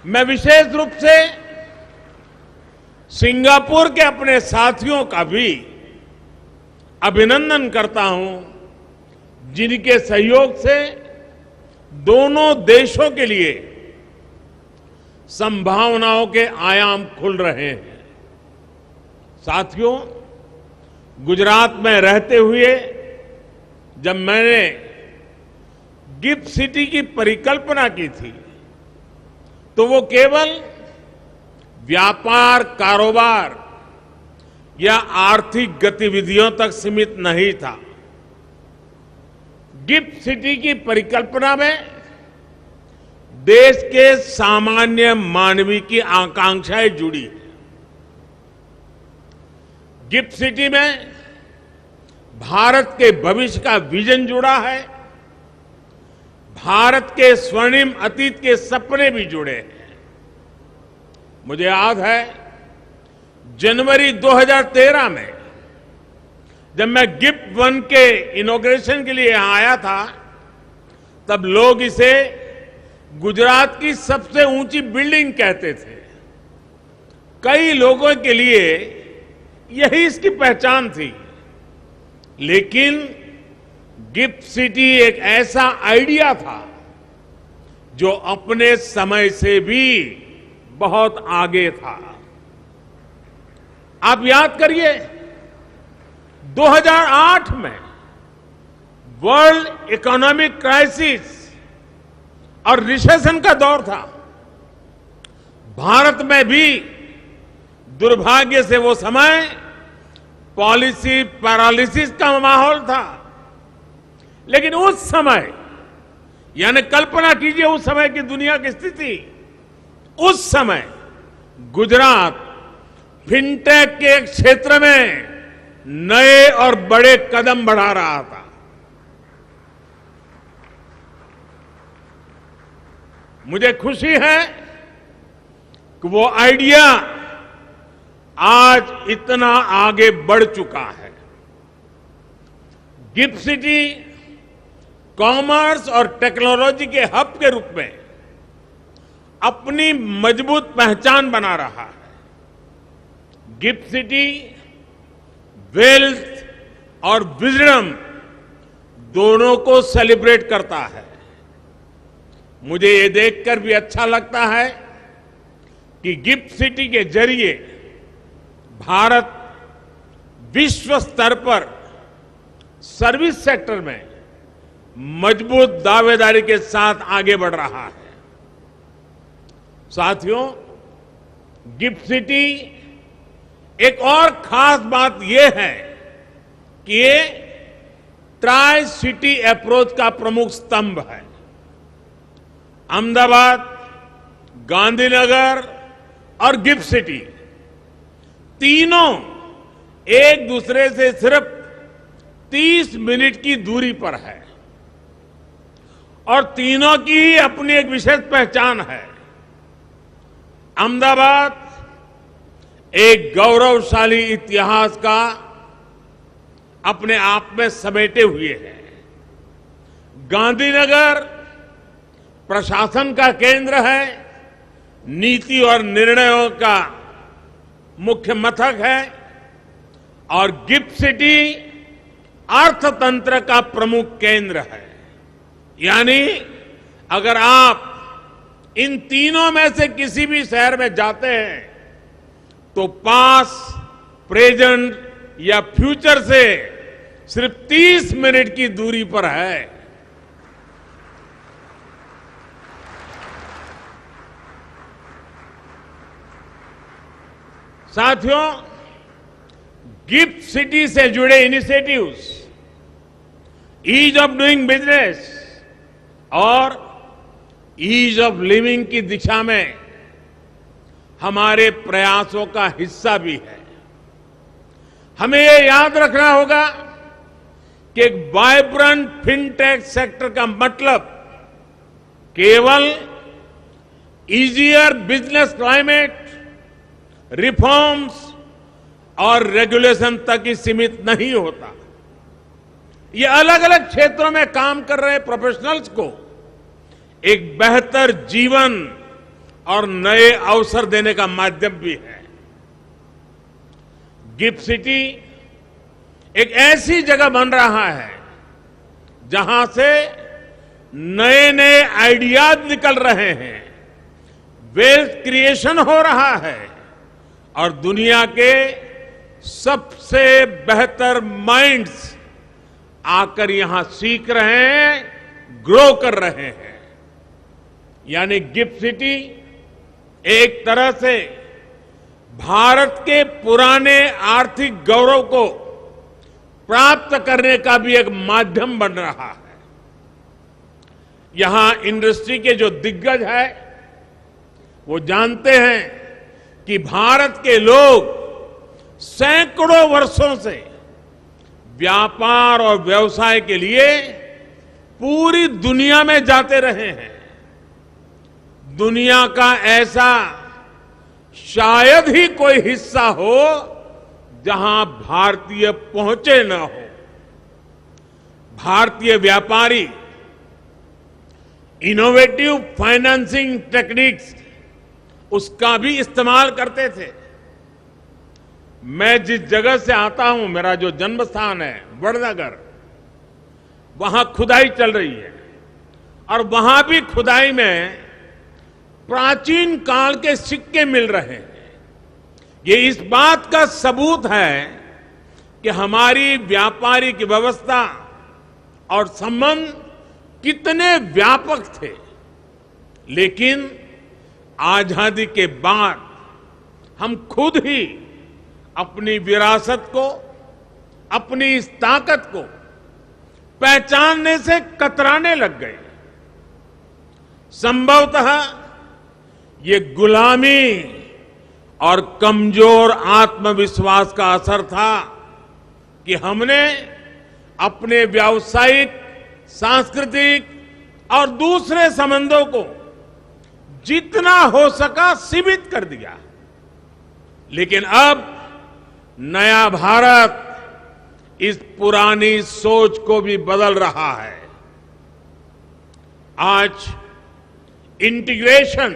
मैं विशेष रूप से सिंगापुर के अपने साथियों का भी अभिनंदन करता हूं, जिनके सहयोग से दोनों देशों के लिए संभावनाओं के आयाम खुल रहे हैं। साथियों, गुजरात में रहते हुए जब मैंने गिफ्ट सिटी की परिकल्पना की थी तो वो केवल व्यापार, कारोबार या आर्थिक गतिविधियों तक सीमित नहीं था। गिफ्ट सिटी की परिकल्पना में देश के सामान्य मानवी की आकांक्षाएं जुड़ी है। गिफ्ट सिटी में भारत के भविष्य का विजन जुड़ा है, भारत के स्वर्णिम अतीत के सपने भी जुड़े हैं। मुझे याद है जनवरी 2013 में जब मैं गिफ्ट 1 के इनॉग्रेशन के लिए यहां आया था, तब लोग इसे गुजरात की सबसे ऊंची बिल्डिंग कहते थे। कई लोगों के लिए यही इसकी पहचान थी। लेकिन गिफ्ट सिटी एक ऐसा आइडिया था जो अपने समय से भी बहुत आगे था। आप याद करिए 2008 में वर्ल्ड इकोनॉमिक क्राइसिस और रिसेशन का दौर था। भारत में भी दुर्भाग्य से वो समय पॉलिसी पैरालिसिस का माहौल था। लेकिन उस समय, यानी कल्पना कीजिए उस समय की दुनिया की स्थिति, उस समय गुजरात फिनटेक के क्षेत्र में नए और बड़े कदम बढ़ा रहा था। मुझे खुशी है कि वो आइडिया आज इतना आगे बढ़ चुका है। गिफ्ट सिटी कॉमर्स और टेक्नोलॉजी के हब के रूप में अपनी मजबूत पहचान बना रहा है। गिफ्ट सिटी वेल्थ और विजडम दोनों को सेलिब्रेट करता है। मुझे ये देखकर भी अच्छा लगता है कि गिफ्ट सिटी के जरिए भारत विश्व स्तर पर सर्विस सेक्टर में मजबूत दावेदारी के साथ आगे बढ़ रहा है। साथियों, गिफ्ट सिटी एक और खास बात यह है कि ये ट्राई सिटी अप्रोच का प्रमुख स्तंभ है। अहमदाबाद, गांधीनगर और गिफ्ट सिटी तीनों एक दूसरे से सिर्फ 30 मिनट की दूरी पर है और तीनों की ही अपनी एक विशेष पहचान है। अहमदाबाद एक गौरवशाली इतिहास का अपने आप में समेटे हुए है। गांधीनगर प्रशासन का केंद्र है, नीति और निर्णयों का मुख्य मथक है और गिफ्ट सिटी अर्थतंत्र का प्रमुख केंद्र है। यानी अगर आप इन तीनों में से किसी भी शहर में जाते हैं तो पास, प्रेजेंट या फ्यूचर से सिर्फ 30 मिनट की दूरी पर है। साथियों, गिफ्ट सिटी से जुड़े initiatives ease of doing business और ईज ऑफ लिविंग की दिशा में हमारे प्रयासों का हिस्सा भी है। हमें ये याद रखना होगा कि एक वाइब्रेंट फिनटेक सेक्टर का मतलब केवल इजियर बिजनेस क्लाइमेट, रिफॉर्म्स और रेगुलेशन तक ही सीमित नहीं होता। ये अलग अलग क्षेत्रों में काम कर रहे प्रोफेशनल्स को एक बेहतर जीवन और नए अवसर देने का माध्यम भी है। गिफ्ट सिटी एक ऐसी जगह बन रहा है जहां से नए नए आइडियाज निकल रहे हैं, वेल्थ क्रिएशन हो रहा है और दुनिया के सबसे बेहतर माइंड्स आकर यहां सीख रहे हैं, ग्रो कर रहे हैं। यानी गिफ्ट सिटी एक तरह से भारत के पुराने आर्थिक गौरव को प्राप्त करने का भी एक माध्यम बन रहा है। यहां इंडस्ट्री के जो दिग्गज है वो जानते हैं कि भारत के लोग सैकड़ों वर्षों से व्यापार और व्यवसाय के लिए पूरी दुनिया में जाते रहे हैं। दुनिया का ऐसा शायद ही कोई हिस्सा हो जहां भारतीय पहुंचे न हो। भारतीय व्यापारी इनोवेटिव फाइनेंसिंग टेक्निक्स उसका भी इस्तेमाल करते थे। मैं जिस जगह से आता हूं, मेरा जो जन्म स्थान है वडनगर, वहां खुदाई चल रही है और वहां भी खुदाई में प्राचीन काल के सिक्के मिल रहे हैं। ये इस बात का सबूत है कि हमारी व्यापारिक व्यवस्था और संबंध कितने व्यापक थे लेकिन आजादी के बाद हम खुद ही अपनी विरासत को, अपनी इस ताकत को पहचानने से कतराने लग गए। संभवतः ये गुलामी और कमजोर आत्मविश्वास का असर था कि हमने अपने व्यावसायिक, सांस्कृतिक और दूसरे संबंधों को जितना हो सका सीमित कर दिया। लेकिन अब नया भारत इस पुरानी सोच को भी बदल रहा है। आज इंटीग्रेशन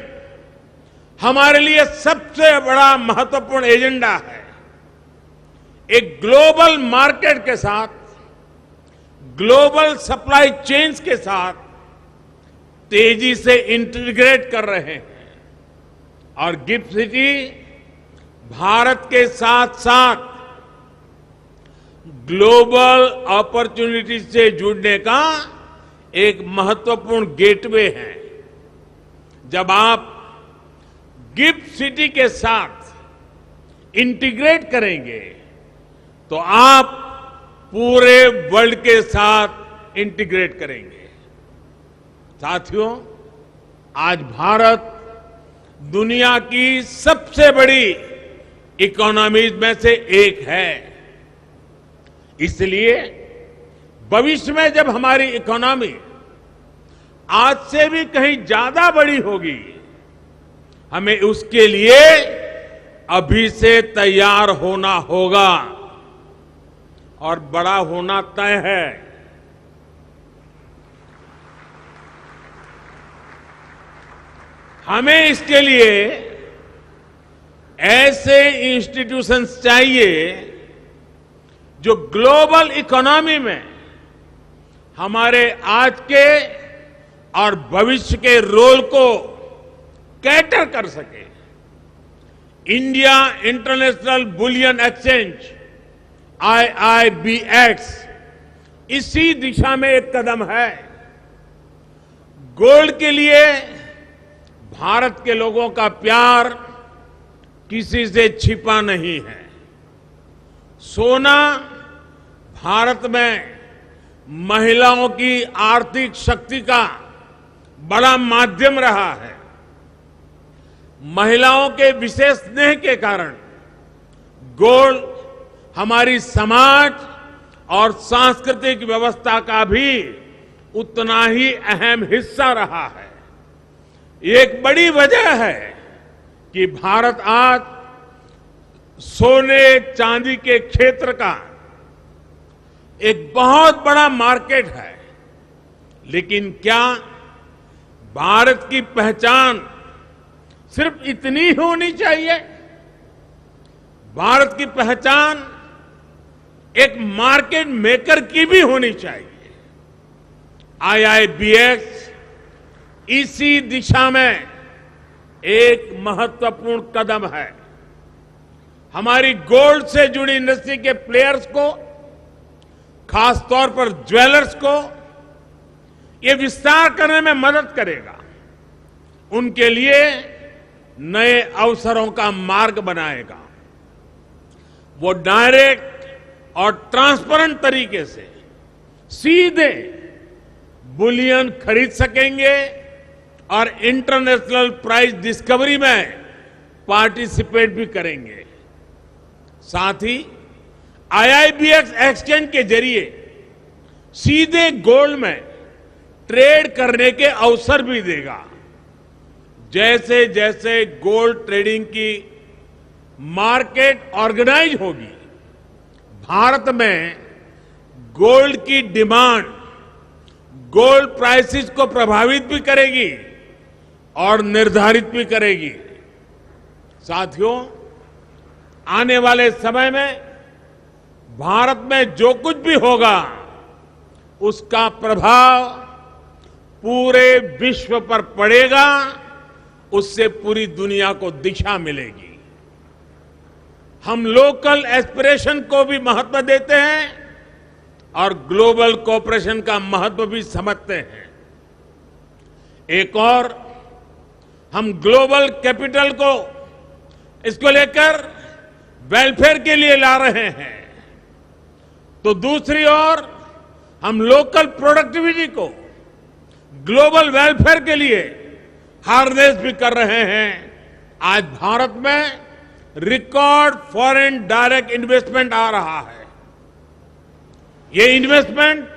हमारे लिए सबसे बड़ा महत्वपूर्ण एजेंडा है। एक ग्लोबल मार्केट के साथ, ग्लोबल सप्लाई चेन्स के साथ तेजी से इंटीग्रेट कर रहे हैं और गिफ्ट सिटी भारत के साथ साथ ग्लोबल अपॉर्चुनिटी से जुड़ने का एक महत्वपूर्ण गेटवे है। जब आप गिफ्ट सिटी के साथ इंटीग्रेट करेंगे तो आप पूरे वर्ल्ड के साथ इंटीग्रेट करेंगे। साथियों, आज भारत दुनिया की सबसे बड़ी इकोनॉमीज में से एक है। इसलिए भविष्य में जब हमारी इकोनॉमी आज से भी कहीं ज्यादा बड़ी होगी, हमें उसके लिए अभी से तैयार होना होगा और बड़ा होना तय है। हमें इसके लिए ऐसे इंस्टीट्यूशंस चाहिए जो ग्लोबल इकोनॉमी में हमारे आज के और भविष्य के रोल को कैटर कर सके। India international bullion exchange IIBX इसी दिशा में एक कदम है। गोल्ड के लिए भारत के लोगों का प्यार किसी से छिपा नहीं है। सोना भारत में महिलाओं की आर्थिक शक्ति का बड़ा माध्यम रहा है। महिलाओं के विशेष स्नेह के कारण गोल्ड हमारी समाज और सांस्कृतिक व्यवस्था का भी उतना ही अहम हिस्सा रहा है। एक बड़ी वजह है कि भारत आज सोने चांदी के क्षेत्र का एक बहुत बड़ा मार्केट है। लेकिन क्या भारत की पहचान सिर्फ इतनी होनी चाहिए? भारत की पहचान एक मार्केट मेकर की भी होनी चाहिए। IIBX इसी दिशा में एक महत्वपूर्ण कदम है। हमारी गोल्ड से जुड़ी इंडस्ट्री के प्लेयर्स को, खासतौर पर ज्वेलर्स को ये विस्तार करने में मदद करेगा। उनके लिए नए अवसरों का मार्ग बनाएगा। वो डायरेक्ट और ट्रांसपेरेंट तरीके से सीधे बुलियन खरीद सकेंगे और इंटरनेशनल प्राइस डिस्कवरी में पार्टिसिपेट भी करेंगे। साथ ही IIBX एक्सचेंज के जरिए सीधे गोल्ड में ट्रेड करने के अवसर भी देगा। जैसे जैसे गोल्ड ट्रेडिंग की मार्केट ऑर्गेनाइज होगी, भारत में गोल्ड की डिमांड गोल्ड प्राइसेस को प्रभावित भी करेगी और निर्धारित भी करेगी। साथियों, आने वाले समय में भारत में जो कुछ भी होगा उसका प्रभाव पूरे विश्व पर पड़ेगा। उससे पूरी दुनिया को दिशा मिलेगी। हम लोकल एस्पिरेशन को भी महत्व देते हैं और ग्लोबल कोऑपरेशन का महत्व भी समझते हैं। एक और हम ग्लोबल कैपिटल को इसको लेकर वेलफेयर के लिए ला रहे हैं, तो दूसरी ओर हम लोकल प्रोडक्टिविटी को ग्लोबल वेलफेयर के लिए हार्नेस भी कर रहे हैं। आज भारत में रिकॉर्ड फॉरेन डायरेक्ट इन्वेस्टमेंट आ रहा है। ये इन्वेस्टमेंट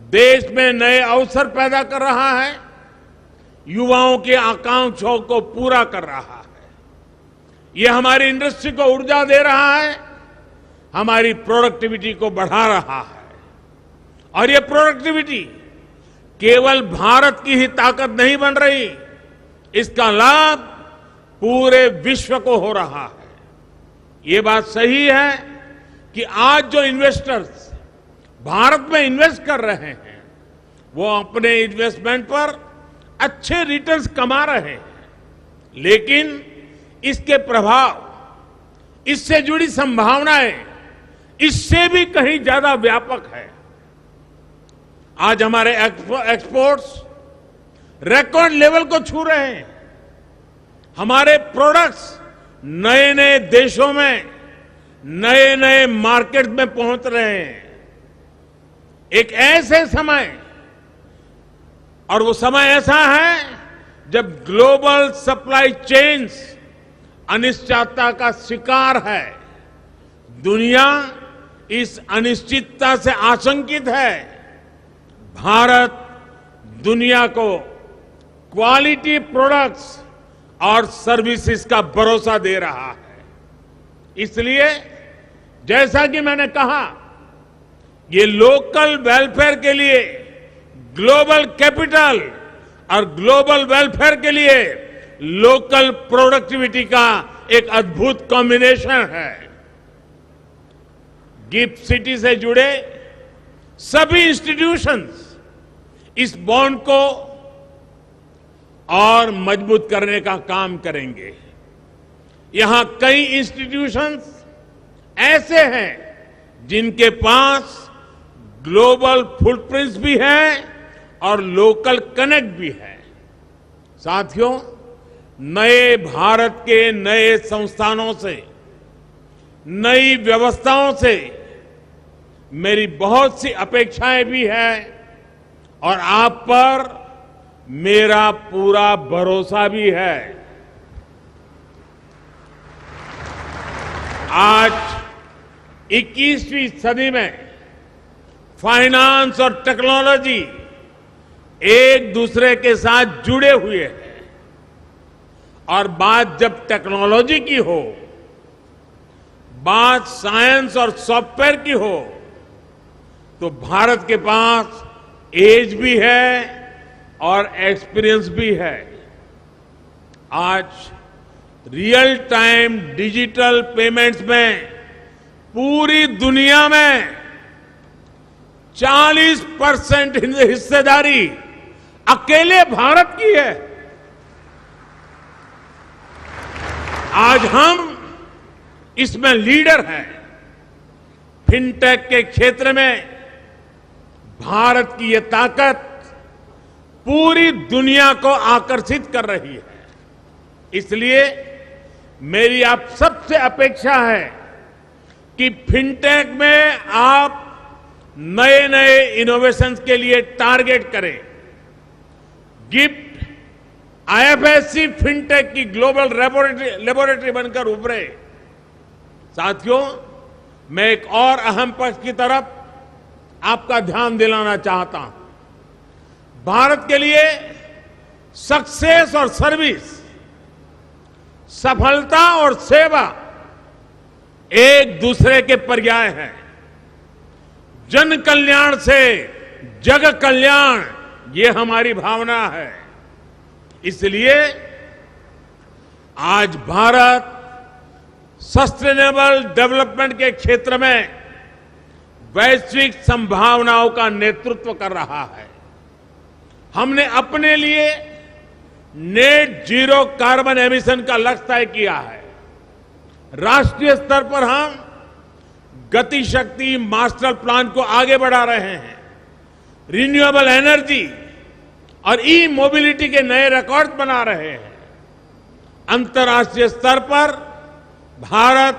देश में नए अवसर पैदा कर रहा है, युवाओं की आकांक्षाओं को पूरा कर रहा है। ये हमारी इंडस्ट्री को ऊर्जा दे रहा है, हमारी प्रोडक्टिविटी को बढ़ा रहा है। और ये प्रोडक्टिविटी केवल भारत की ही ताकत नहीं बन रही, इसका लाभ पूरे विश्व को हो रहा है। ये बात सही है कि आज जो इन्वेस्टर्स भारत में इन्वेस्ट कर रहे हैं, वो अपने इन्वेस्टमेंट पर अच्छे रिटर्न्स कमा रहे हैं, लेकिन इसके प्रभाव, इससे जुड़ी संभावनाएं इससे भी कहीं ज्यादा व्यापक है। आज हमारे एक्सपोर्ट्स रिकॉर्ड लेवल को छू रहे हैं। हमारे प्रोडक्ट्स नए नए देशों में, नए नए मार्केट में पहुंच रहे हैं। एक ऐसे समय, और वो समय ऐसा है जब ग्लोबल सप्लाई चेन्स अनिश्चितता का शिकार है। दुनिया इस अनिश्चितता से आशंकित है। भारत दुनिया को क्वालिटी प्रोडक्ट्स और सर्विसेज का भरोसा दे रहा है। इसलिए जैसा कि मैंने कहा, ये लोकल वेलफेयर के लिए ग्लोबल कैपिटल और ग्लोबल वेलफेयर के लिए लोकल प्रोडक्टिविटी का एक अद्भुत कॉम्बिनेशन है। गिफ्ट सिटी से जुड़े सभी इंस्टीट्यूशंस इस बॉन्ड को और मजबूत करने का काम करेंगे। यहां कई इंस्टीट्यूशंस ऐसे हैं जिनके पास ग्लोबल फुटप्रिंट्स भी है और लोकल कनेक्ट भी है। साथियों, नए भारत के नए संस्थानों से, नई व्यवस्थाओं से मेरी बहुत सी अपेक्षाएं भी हैं और आप पर मेरा पूरा भरोसा भी है। आज 21वीं सदी में फाइनेंस और टेक्नोलॉजी एक दूसरे के साथ जुड़े हुए हैं, और बात जब टेक्नोलॉजी की हो, बात साइंस और सॉफ्टवेयर की हो, तो भारत के पास एज भी है और एक्सपीरियंस भी है। आज रियल टाइम डिजिटल पेमेंट्स में पूरी दुनिया में 40% हिस्सेदारी अकेले भारत की है। आज हम इसमें लीडर हैं। फिनटेक के क्षेत्र में भारत की ये ताकत पूरी दुनिया को आकर्षित कर रही है। इसलिए मेरी आप सबसे अपेक्षा है कि फिनटेक में आप नए नए इनोवेशंस के लिए टारगेट करें। गिफ्ट आईएफएससी फिनटेक की ग्लोबल लेबोरेटरी बनकर उभरे। साथियों, मैं एक और अहम पक्ष की तरफ आपका ध्यान दिलाना चाहता हूं। भारत के लिए सक्सेस और सर्विस, सफलता और सेवा एक दूसरे के पर्याय हैं। जन कल्याण से जग कल्याण, ये हमारी भावना है। इसलिए आज भारत सस्टेनेबल डेवलपमेंट के क्षेत्र में वैश्विक संभावनाओं का नेतृत्व कर रहा है। हमने अपने लिए नेट जीरो कार्बन एमिशन का लक्ष्य तय किया है। राष्ट्रीय स्तर पर हम गति शक्ति मास्टर प्लान को आगे बढ़ा रहे हैं। रिन्यूएबल एनर्जी और ई मोबिलिटी के नए रिकॉर्ड बना रहे हैं। अंतर्राष्ट्रीय स्तर पर भारत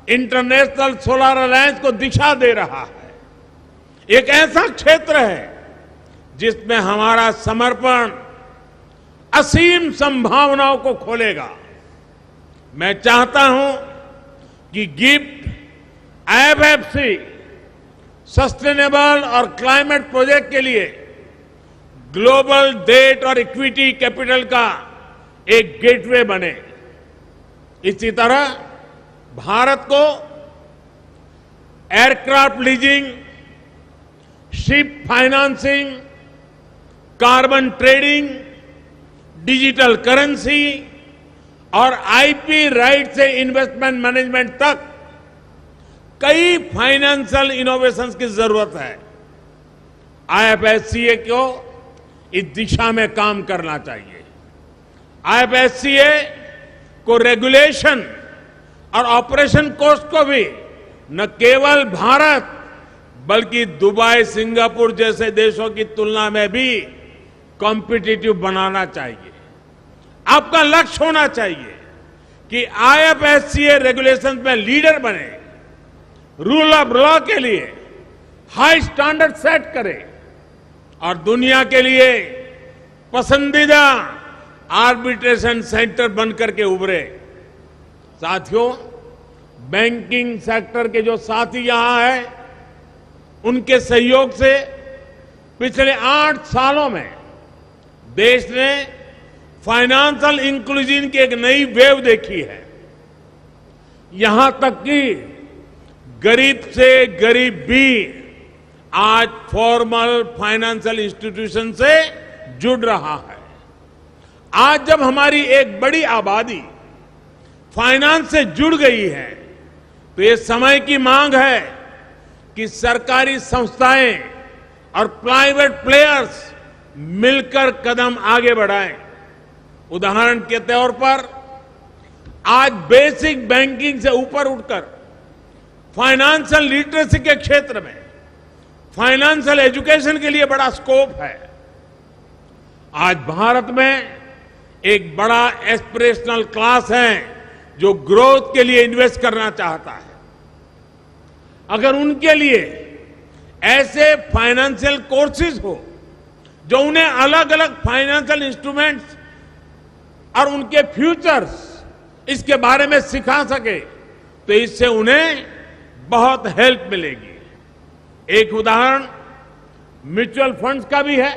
इंटरनेशनल सोलर अलायंस को दिशा दे रहा है। एक ऐसा क्षेत्र है जिसमें हमारा समर्पण असीम संभावनाओं को खोलेगा। मैं चाहता हूं कि गिफ्ट आईएफएससी सस्टेनेबल और क्लाइमेट प्रोजेक्ट के लिए ग्लोबल डेट और इक्विटी कैपिटल का एक गेटवे बने। इसी तरह भारत को aircraft leasing, ship financing, carbon trading, digital currency और आईपी राइट से इन्वेस्टमेंट मैनेजमेंट तक कई फाइनेंशियल इनोवेशंस की जरूरत है। आईएफएससीए को इस दिशा में काम करना चाहिए। आईएफएससीए को रेगुलेशन और ऑपरेशन कॉस्ट को भी न केवल भारत बल्कि दुबई, सिंगापुर जैसे देशों की तुलना में भी कॉम्पिटिटिव बनाना चाहिए। आपका लक्ष्य होना चाहिए कि आईएफएससीए रेगुलेशन में लीडर बने, रूल ऑफ लॉ के लिए हाई स्टैंडर्ड सेट करे और दुनिया के लिए पसंदीदा आर्बिट्रेशन सेंटर बनकर के उभरे। साथियों, बैंकिंग सेक्टर के जो साथी यहां हैं, उनके सहयोग से पिछले 8 सालों में देश ने फाइनेंशियल इंक्लूजन की एक नई वेव देखी है। यहां तक कि गरीब से गरीब भी आज फॉर्मल फाइनेंशियल इंस्टीट्यूशन से जुड़ रहा है। आज जब हमारी एक बड़ी आबादी फाइनेंस से जुड़ गई है तो ये समय की मांग है कि सरकारी संस्थाएं और प्राइवेट प्लेयर्स मिलकर कदम आगे बढ़ाएं। उदाहरण के तौर पर आज बेसिक बैंकिंग से ऊपर उठकर फाइनेंशियल लिटरेसी के क्षेत्र में फाइनेंशियल एजुकेशन के लिए बड़ा स्कोप है। आज भारत में एक बड़ा एस्पिरेशनल क्लास है जो ग्रोथ के लिए इन्वेस्ट करना चाहता है। अगर उनके लिए ऐसे फाइनेंशियल कोर्सेज हो जो उन्हें अलग अलग फाइनेंशियल इंस्ट्रूमेंट्स और उनके फ्यूचर्स इसके बारे में सिखा सके तो इससे उन्हें बहुत हेल्प मिलेगी। एक उदाहरण म्यूचुअल फंड्स का भी है।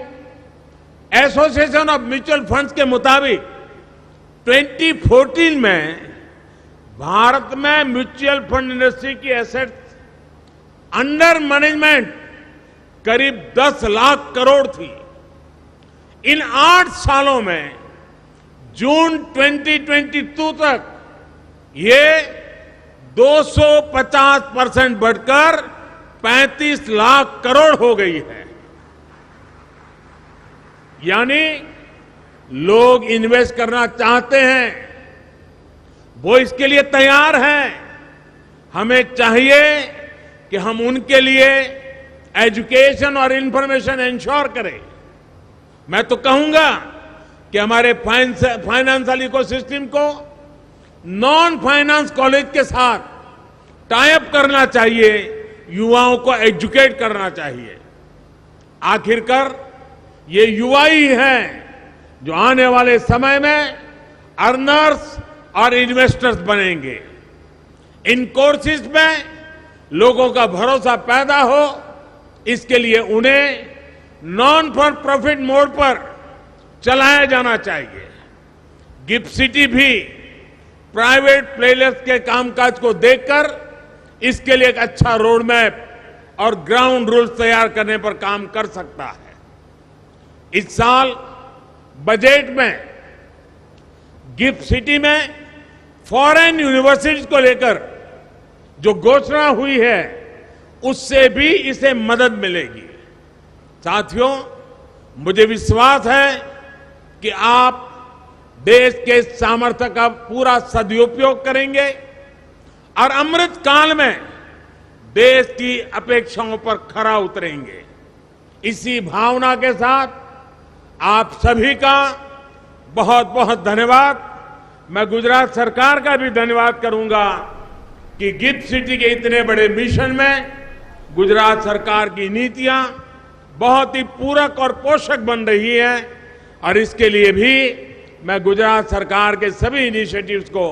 एसोसिएशन ऑफ म्यूचुअल फंड्स के मुताबिक 2014 में भारत में म्यूचुअल फंड इंडस्ट्री की एसेट्स अंडर मैनेजमेंट करीब 10 लाख करोड़ थी। इन 8 सालों में जून 2022 तक ये 250% बढ़कर 35 लाख करोड़ हो गई है। यानी लोग इन्वेस्ट करना चाहते हैं, वो इसके लिए तैयार हैं। हमें चाहिए कि हम उनके लिए एजुकेशन और इंफॉर्मेशन इंश्योर करें। मैं तो कहूंगा कि हमारे फाइनेंशियल इकोसिस्टम को नॉन फाइनेंस कॉलेज के साथ टाई अप करना चाहिए, युवाओं को एजुकेट करना चाहिए। आखिरकार ये युवा ही हैं जो आने वाले समय में अर्नर्स और इन्वेस्टर्स बनेंगे। इन कोर्सेज में लोगों का भरोसा पैदा हो, इसके लिए उन्हें नॉन फॉर प्रॉफिट मोड पर चलाया जाना चाहिए। गिफ्ट सिटी भी प्राइवेट प्लेयर्स के कामकाज को देखकर इसके लिए एक अच्छा रोड मैप और ग्राउंड रूल्स तैयार करने पर काम कर सकता है। इस साल बजट में गिफ्ट सिटी में फॉरेन यूनिवर्सिटीज को लेकर जो घोषणा हुई है उससे भी इसे मदद मिलेगी। साथियों, मुझे विश्वास है कि आप देश के सामर्थ्य का पूरा सदुपयोग करेंगे और अमृत काल में देश की अपेक्षाओं पर खरा उतरेंगे। इसी भावना के साथ आप सभी का बहुत बहुत धन्यवाद। मैं गुजरात सरकार का भी धन्यवाद करूंगा कि गिफ्ट सिटी के इतने बड़े मिशन में गुजरात सरकार की नीतियां बहुत ही पूरक और पोषक बन रही है और इसके लिए भी मैं गुजरात सरकार के सभी इनिशिएटिव्स को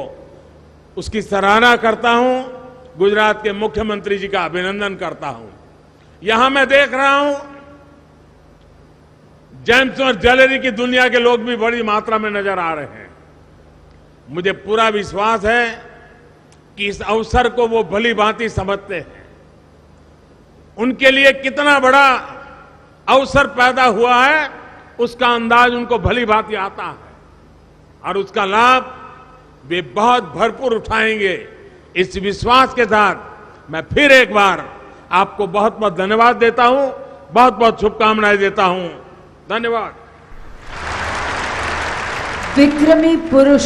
उसकी सराहना करता हूं। गुजरात के मुख्यमंत्री जी का अभिनंदन करता हूं। यहां मैं देख रहा हूं जेम्स और ज्वेलरी की दुनिया के लोग भी बड़ी मात्रा में नजर आ रहे हैं। मुझे पूरा विश्वास है कि इस अवसर को वो भली भांति समझते हैं। उनके लिए कितना बड़ा अवसर पैदा हुआ है उसका अंदाज उनको भली भांति आता है और उसका लाभ वे बहुत भरपूर उठाएंगे। इस विश्वास के साथ मैं फिर एक बार आपको बहुत बहुत धन्यवाद देता हूं, बहुत बहुत शुभकामनाएं देता हूं। धन्यवाद। विक्रमी पुरुष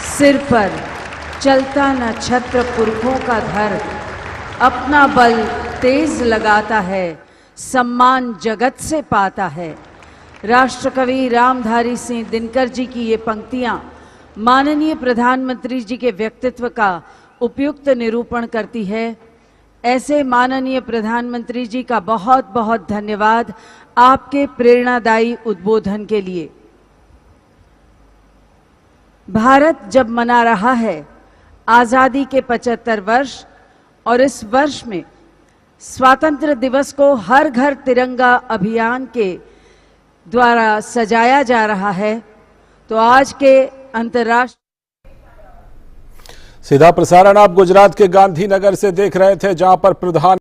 सिर पर चलता न छत्र पुरखों का धर, अपना बल तेज लगाता है, सम्मान जगत से पाता है। राष्ट्रकवि रामधारी सिंह दिनकर जी की ये पंक्तियां माननीय प्रधानमंत्री जी के व्यक्तित्व का उपयुक्त निरूपण करती है। ऐसे माननीय प्रधानमंत्री जी का बहुत बहुत धन्यवाद आपके प्रेरणादायी उद्बोधन के लिए। भारत जब मना रहा है आजादी के 75 वर्ष और इस वर्ष में स्वातंत्र्य दिवस को हर घर तिरंगा अभियान के द्वारा सजाया जा रहा है, तो आज के अंतर्राष्ट्रीय सीधा प्रसारण आप गुजरात के गांधीनगर से देख रहे थे, जहां पर प्रधान